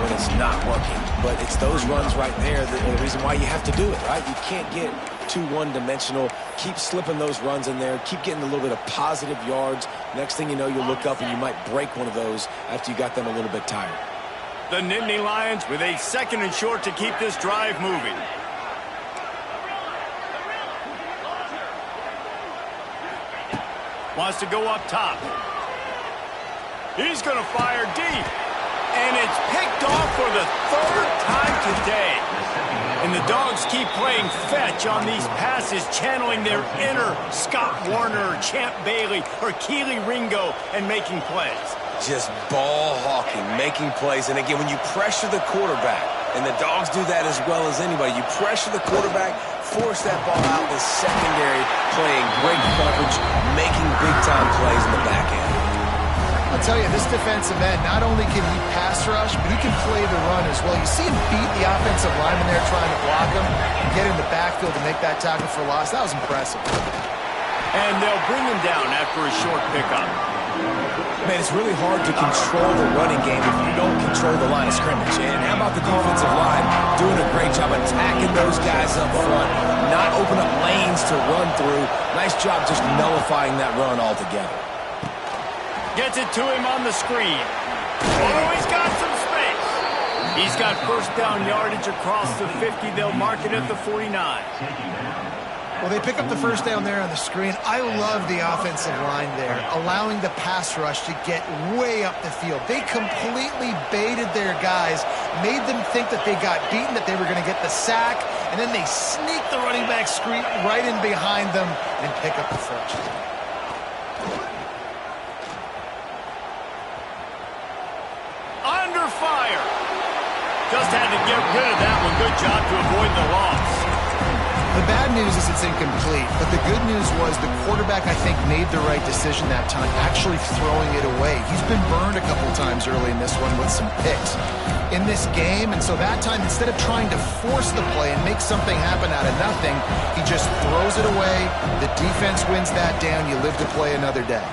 when it's not working. But it's those runs right there that are the reason why you have to do it, right? You can't get too one-dimensional. Keep slipping those runs in there. Keep getting a little bit of positive yards. Next thing you know, you'll look up and you might break one of those after you got them a little bit tired. The Nittany Lions with a 2nd and short to keep this drive moving. Wants to go up top. He's going to fire deep. And it's picked off for the 3rd time today. And the Dogs keep playing fetch on these passes, channeling their inner Scott Warner, or Champ Bailey, or Keely Ringo, and making plays. Just ball hawking, making plays. And again, when you pressure the quarterback, and the Dogs do that as well as anybody, you pressure the quarterback, force that ball out in the secondary, playing great coverage, making big-time plays in the back end. I'll tell you, this defensive end, not only can he pass rush, but he can play the run as well. You see him beat the offensive lineman there trying to block him and get in the backfield to make that tackle for loss. That was impressive. And they'll bring him down after a short pickup. Man, it's really hard to control the running game if you don't control the line of scrimmage. And how about the defensive line doing a great job attacking those guys up front, not open up lanes to run through. Nice job just nullifying that run altogether. Gets it to him on the screen. Oh, he's got some space. He's got first down yardage across the 50. They'll mark it at the 49. Well, they pick up the first down there on the screen. I love the offensive line there, allowing the pass rush to get way up the field. They completely baited their guys, made them think that they got beaten, that they were going to get the sack, and then they sneak the running back screen right in behind them and pick up the first. Under fire. Just had to get rid of that one. Good job to avoid the loss. The bad news is it's incomplete, but the good news was the quarterback, I think, made the right decision that time, actually throwing it away. He's been burned a couple times early in this one with some picks in this game, and so that time, instead of trying to force the play and make something happen out of nothing, he just throws it away. The defense wins that down. You live to play another day.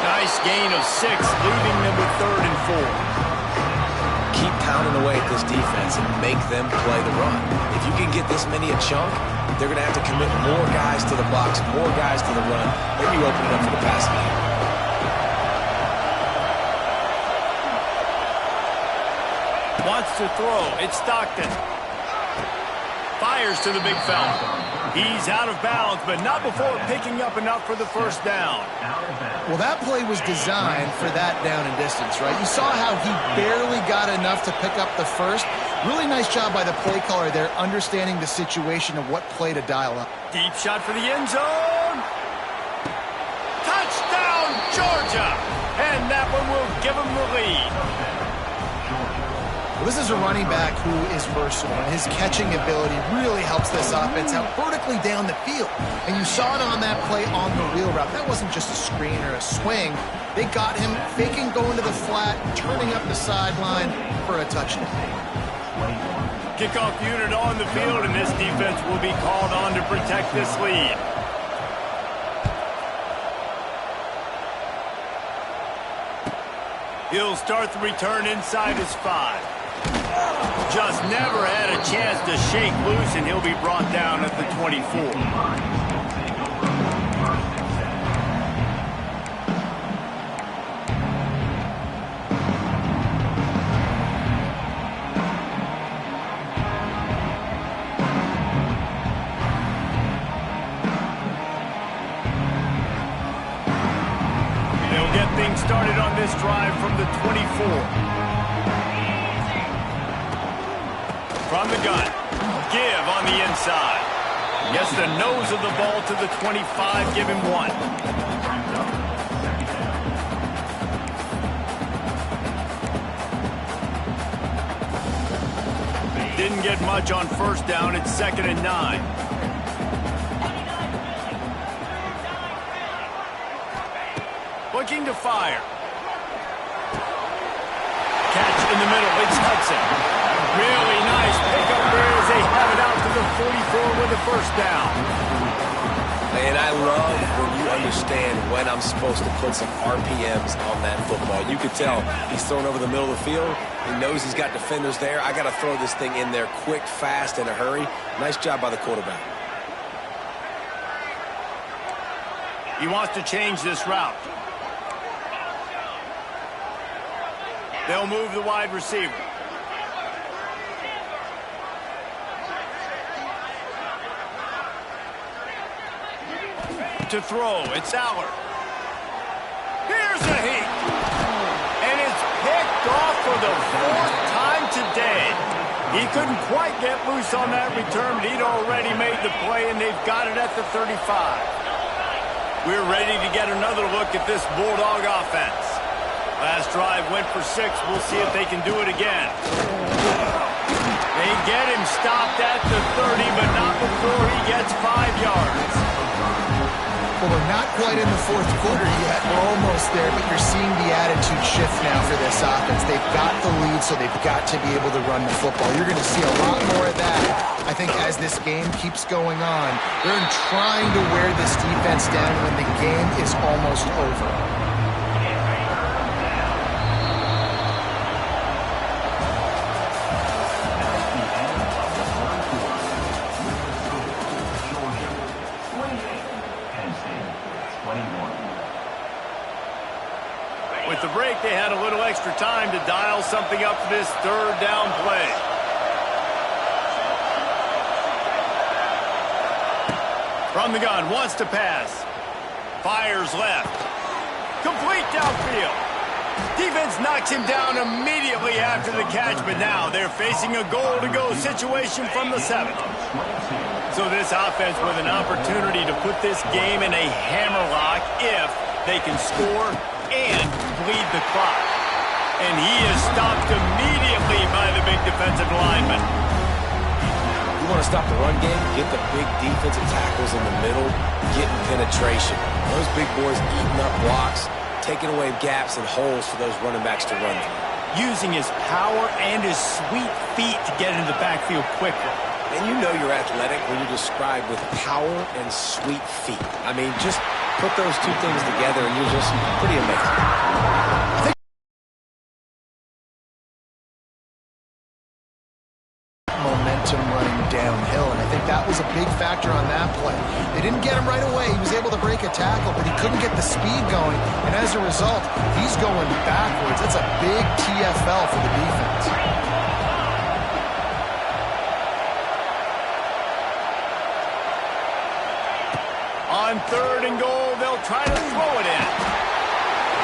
Nice gain of 6, leaving them with 3rd and 4. Keep pounding away at this defense and make them play the run. If you can get this many a chunk, they're going to have to commit more guys to the box, more guys to the run. Then you open it up for the passing game. Wants to throw. It's Stockton. Fires to the big fella. He's out of bounds, but not before picking up enough for the first down. Well, that play was designed for that down and distance, right? You saw how he barely got enough to pick up the first. Really nice job by the play caller there, understanding the situation of what play to dial up. Deep shot for the end zone. Touchdown, Georgia! And that one will give him the lead. Well, this is a running back who is versatile, and his catching ability really helps this offense out vertically down the field. And you saw it on that play on the wheel route. That wasn't just a screen or a swing. They got him faking going to the flat, turning up the sideline for a touchdown. Kickoff unit on the field, and this defense will be called on to protect this lead. He'll start the return inside his 5. Just never had a chance to shake loose, and he'll be brought down at the 24. They'll get things started on this drive from the 24. From the gun, give on the inside. Gets the nose of the ball to the 25, give him 1. Didn't get much on first down, it's 2nd and 9. Looking to fire. Catch in the middle, it's Hudson. Really nice pickup there as they have it out to the 44 with a first down. And I love when you understand when I'm supposed to put some RPMs on that football. You could tell he's throwing over the middle of the field. He knows he's got defenders there. I got to throw this thing in there quick, fast, in a hurry. Nice job by the quarterback. He wants to change this route. They'll move the wide receiver. To throw, it's Aller. Here's a heat. And it's picked off for the 4th time today. He couldn't quite get loose on that return, but he'd already made the play, and they've got it at the 35. We're ready to get another look at this Bulldog offense. Last drive went for 6. We'll see if they can do it again. They get him stopped at the 30, but not before he gets 5 yards. Well, we're not quite in the 4th quarter yet. We're almost there, but you're seeing the attitude shift now for this offense. They've got the lead, so they've got to be able to run the football. You're going to see a lot more of that, I think, as this game keeps going on. They're trying to wear this defense down when the game is almost over. With the break, they had a little extra time to dial something up for this 3rd down play. From the gun, wants to pass. Fires left. Complete downfield. Defense knocks him down immediately after the catch, but now they're facing a goal-to-go situation from the 7. So this offense with an opportunity to put this game in a hammerlock if they can score and bleed the clock. And he is stopped immediately by the big defensive lineman. You want to stop the run game? Get the big defensive tackles in the middle, getting penetration. Those big boys eating up blocks, taking away gaps and holes for those running backs to run through. Using his power and his sweet feet to get into the backfield quickly. And you know you're athletic when you're described with power and sweet feet. I mean, just put those two things together and you're just pretty amazing. Momentum running downhill, and I think that was a big factor on that play. They didn't get him right away. He was able to break a tackle, but he couldn't get the speed going, and as a result, he's going backwards. That's a big TFL for the defense. On 3rd and goal, they'll try to throw it in.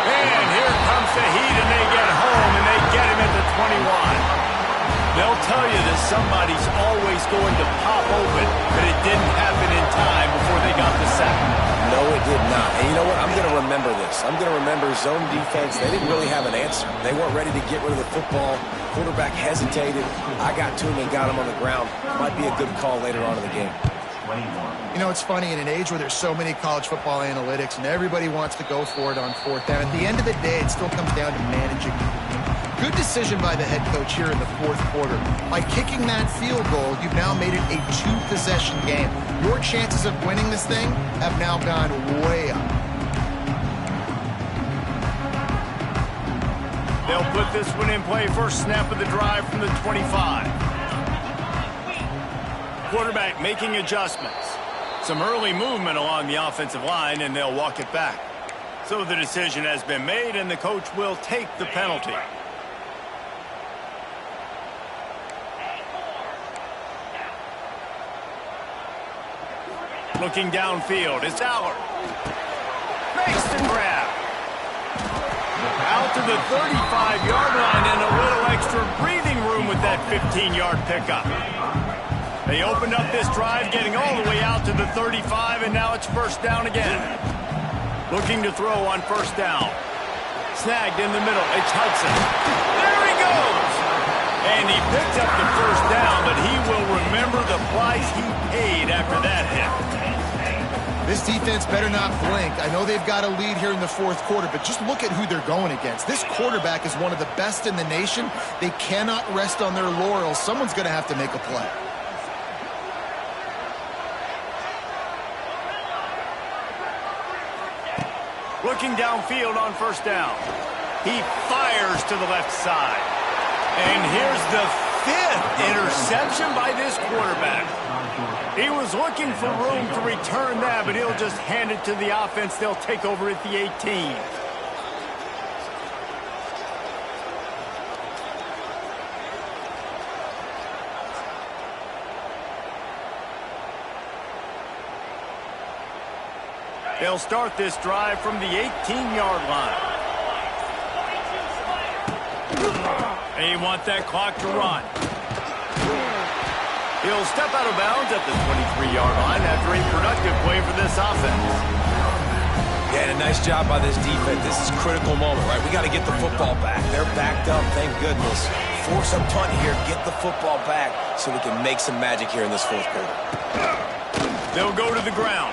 And here comes the heat, and they get home, and they get him at the 21. They'll tell you that somebody's always going to pop open, but it didn't happen in time before they got the sack. No, it did not. And you know what? I'm going to remember this. I'm going to remember zone defense. They didn't really have an answer. They weren't ready to get rid of the football. Quarterback hesitated. I got to him and got him on the ground. Might be a good call later on in the game. You know, it's funny, in an age where there's so many college football analytics and everybody wants to go for it on 4th down, at the end of the day, it still comes down to managing. Good decision by the head coach here in the 4th quarter. By kicking that field goal, you've now made it a 2-possession game. Your chances of winning this thing have now gone way up. They'll put this one in play. First snap of the drive from the 25. Quarterback making adjustments. Some early movement along the offensive line, and they'll walk it back. So the decision has been made, and the coach will take the penalty. Looking downfield, it's Aller. Makes the grab. Out to the 35-yard line, and a little extra breathing room with that 15-yard pickup. They opened up this drive, getting all the way out to the 35, and now it's first down again. Looking to throw on first down. Snagged in the middle. It's Hudson. There he goes! And he picked up the first down, but he will remember the price he paid after that hit. This defense better not blink. I know they've got a lead here in the fourth quarter, but just look at who they're going against. This quarterback is one of the best in the nation. They cannot rest on their laurels. Someone's going to have to make a play. Looking downfield on first down. He fires to the left side. And here's the 5th interception by this quarterback. He was looking for room to return that, but he'll just hand it to the offense. They'll take over at the 18. They'll start this drive from the 18-yard line. They want that clock to run. He'll step out of bounds at the 23-yard line after a productive play for this offense. Yeah, and a nice job by this defense. This is a critical moment, right? We got to get the football back. They're backed up, thank goodness. Force a punt here, get the football back so we can make some magic here in this fourth quarter. They'll go to the ground.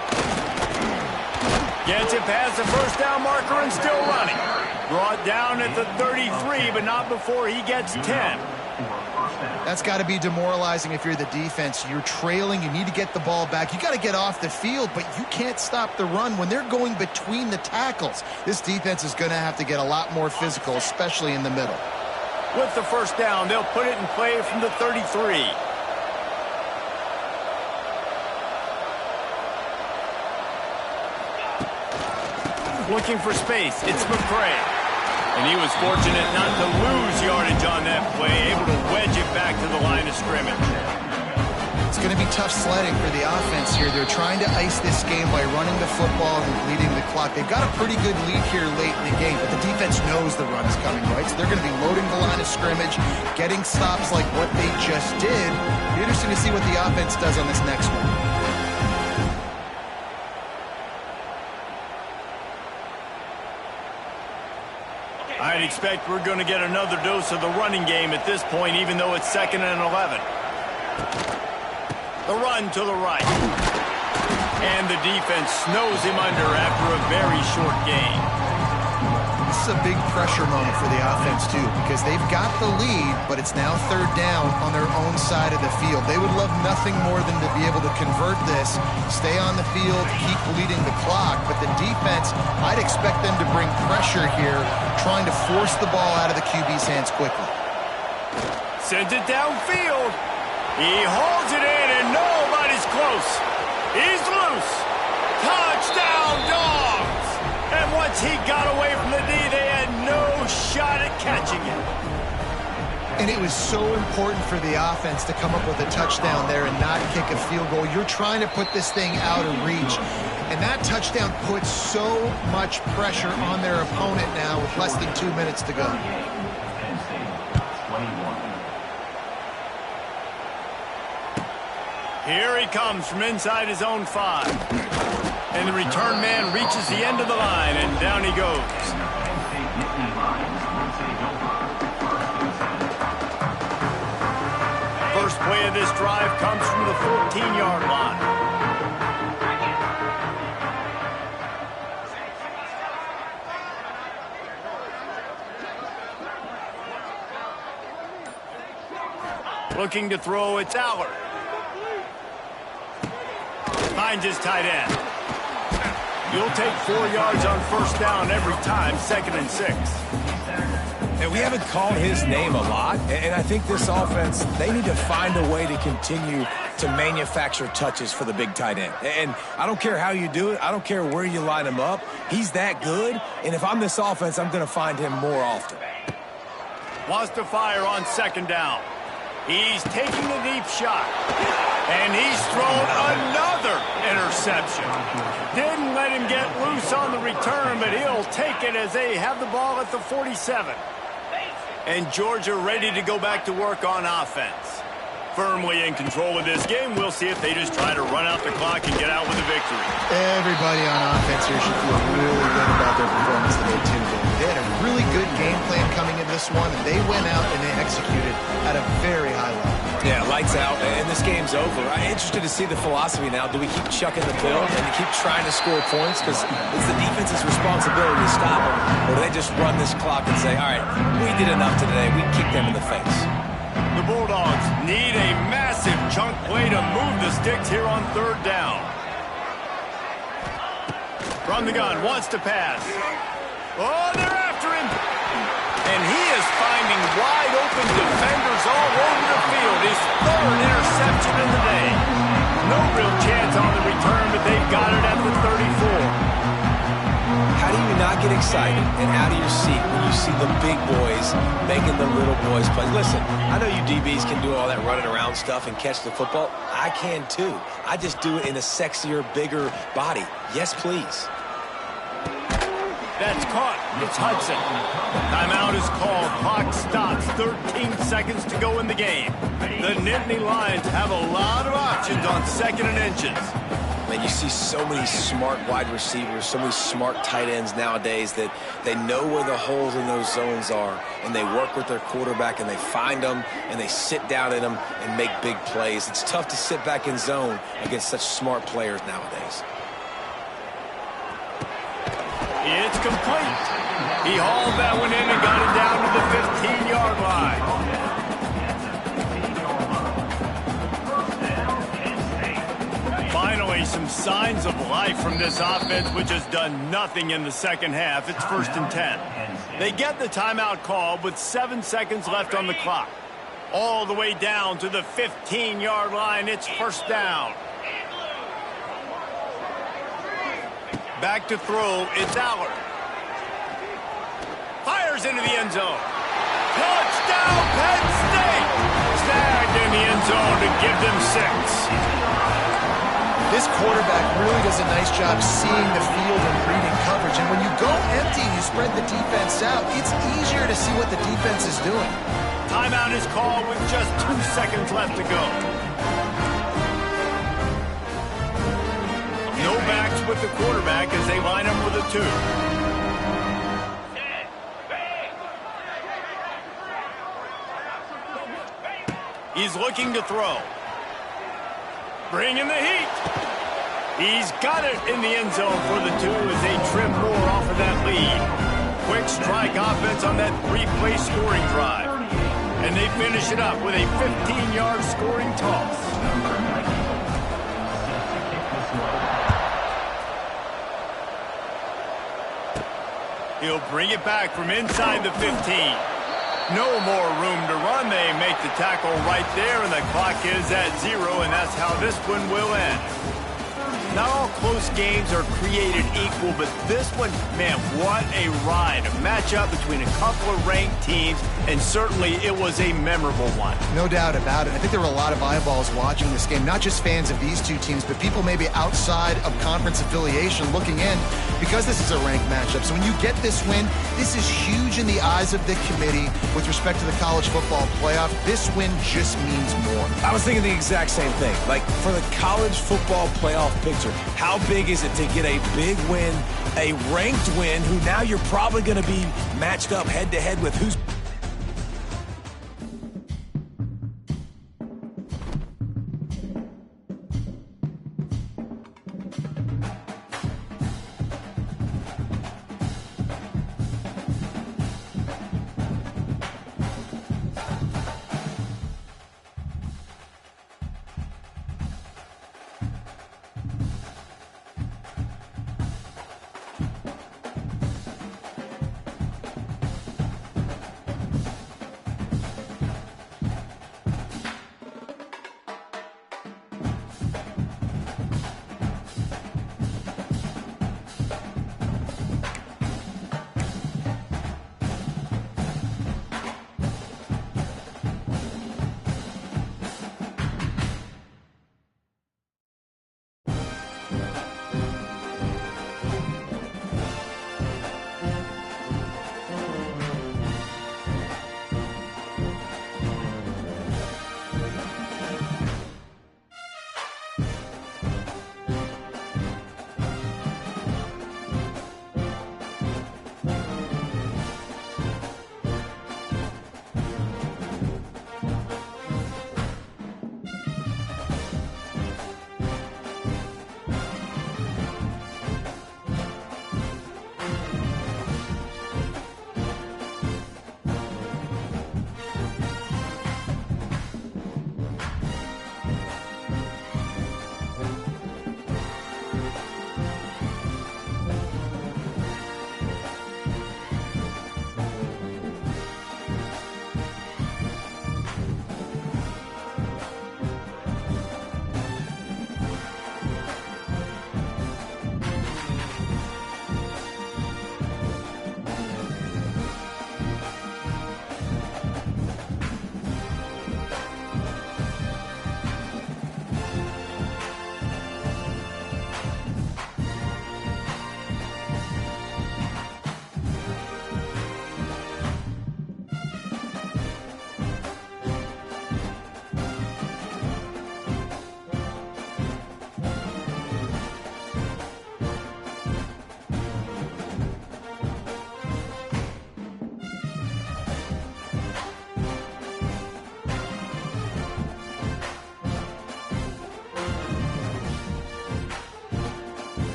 Gets it past the first down marker and still running. Brought down at the 33, but not before he gets 10. That's got to be demoralizing if you're the defense. You're trailing. You need to get the ball back. You got to get off the field, but you can't stop the run when they're going between the tackles. This defense is going to have to get a lot more physical, especially in the middle. With the first down, they'll put it in play from the 33. Looking for space. It's McCray. And he was fortunate not to lose yardage on that play, able to wedge it back to the line of scrimmage. It's going to be tough sledding for the offense here. They're trying to ice this game by running the football and bleeding the clock. They've got a pretty good lead here late in the game, but the defense knows the run is coming, right? So they're going to be loading the line of scrimmage, getting stops like what they just did. It'll be interesting to see what the offense does on this next one. I'd expect we're going to get another dose of the running game at this point, even though it's 2nd and 11. The run to the right. And the defense snows him under after a very short game. This is a big pressure moment for the offense, too, because they've got the lead, but it's now 3rd down on their own side of the field. They would love nothing more than to be able to convert this, stay on the field, keep bleeding the clock, but the defense, I'd expect them to bring pressure here, trying to force the ball out of the QB's hands quickly. Sends it downfield. He holds it in, and nobody's close. He's loose. Touchdown, Dogs! And once he got away from the D, they had no shot at catching it. And it was so important for the offense to come up with a touchdown there and not kick a field goal. You're trying to put this thing out of reach. And that touchdown puts so much pressure on their opponent now with less than 2 minutes to go. Here he comes from inside his own 5. And the return man reaches the end of the line, and down he goes. First play of this drive comes from the 14-yard line. Looking to throw, it's Aller. Finds his tight end. You'll take 4 yards on first down every time, 2nd and 6. And we haven't called his name a lot, and I think this offense, they need to find a way to continue to manufacture touches for the big tight end. And I don't care how you do it. I don't care where you line him up. He's that good, and if I'm this offense, I'm going to find him more often. Wants to fire on second down. He's taking a deep shot. And he's thrown another interception. Didn't let him get loose on the return, but he'll take it as they have the ball at the 47. And Georgia ready to go back to work on offense. Firmly in control of this game. We'll see if they just try to run out the clock and get out with a victory. Everybody on offense here should feel really good about their performance today, too, David. They had a really good game plan coming into this one, and they went out and they executed at a very high level. Yeah, lights out, and this game's over. I'm interested to see the philosophy now. Do we keep chucking the pill and keep trying to score points? Because it's the defense's responsibility to stop them. Or do they just run this clock and say, all right, we did enough today. We kicked them in the face. The Bulldogs need a massive chunk play to move the sticks here on third down. From the gun, wants to pass. Oh, they're after him. And he is finding wide open defenders all over the field. His third interception of the day. No real chance on the return, but they've got it at the 34. How do you not get excited and out of your seat when you see the big boys making the little boys play? Listen, I know you DBs can do all that running around stuff and catch the football. I can too. I just do it in a sexier, bigger body. Yes, please. That's caught. It's Hudson. Timeout is called. Clock stops. 13 seconds to go in the game. The Nittany Lions have a lot of options on second and inches. Man, you see so many smart wide receivers, so many smart tight ends nowadays that they know where the holes in those zones are, and they work with their quarterback, and they find them, and they sit down in them and make big plays. It's tough to sit back in zone against such smart players nowadays. It's complete. He hauled that one in and got it down to the 15-yard line. Finally, some signs of life from this offense, which has done nothing in the second half. It's 1st and 10. They get the timeout call with 7 seconds left on the clock. All the way down to the 15-yard line. It's 1st down. Back to throw, it's Allard. Fires into the end zone. Touchdown, Penn State! Snagged in the end zone to give them 6. This quarterback really does a nice job seeing the field and reading coverage. And when you go empty and you spread the defense out, it's easier to see what the defense is doing. Timeout is called with just 2 seconds left to go. No backs with the quarterback as they line him with a 2. He's looking to throw. Bringing the heat. He's got it in the end zone for the 2 as they trim more off of that lead. Quick strike offense on that 3-play scoring drive. And they finish it up with a 15-yard scoring toss. He'll bring it back from inside the 15. No more room to run. They make the tackle right there, and the clock is at 0, and that's how this one will end. Not all close games are created equal, but this one, man, what a ride. A matchup between a couple of ranked teams, and certainly it was a memorable one. No doubt about it. I think there were a lot of eyeballs watching this game, not just fans of these two teams, but people maybe outside of conference affiliation looking in because this is a ranked matchup. So when you get this win, this is huge in the eyes of the committee with respect to the college football playoff. This win just means more. I was thinking the exact same thing. Like, for the college football playoff picture, how big is it to get a big win, a ranked win, who now you're probably going to be matched up head-to-head with who's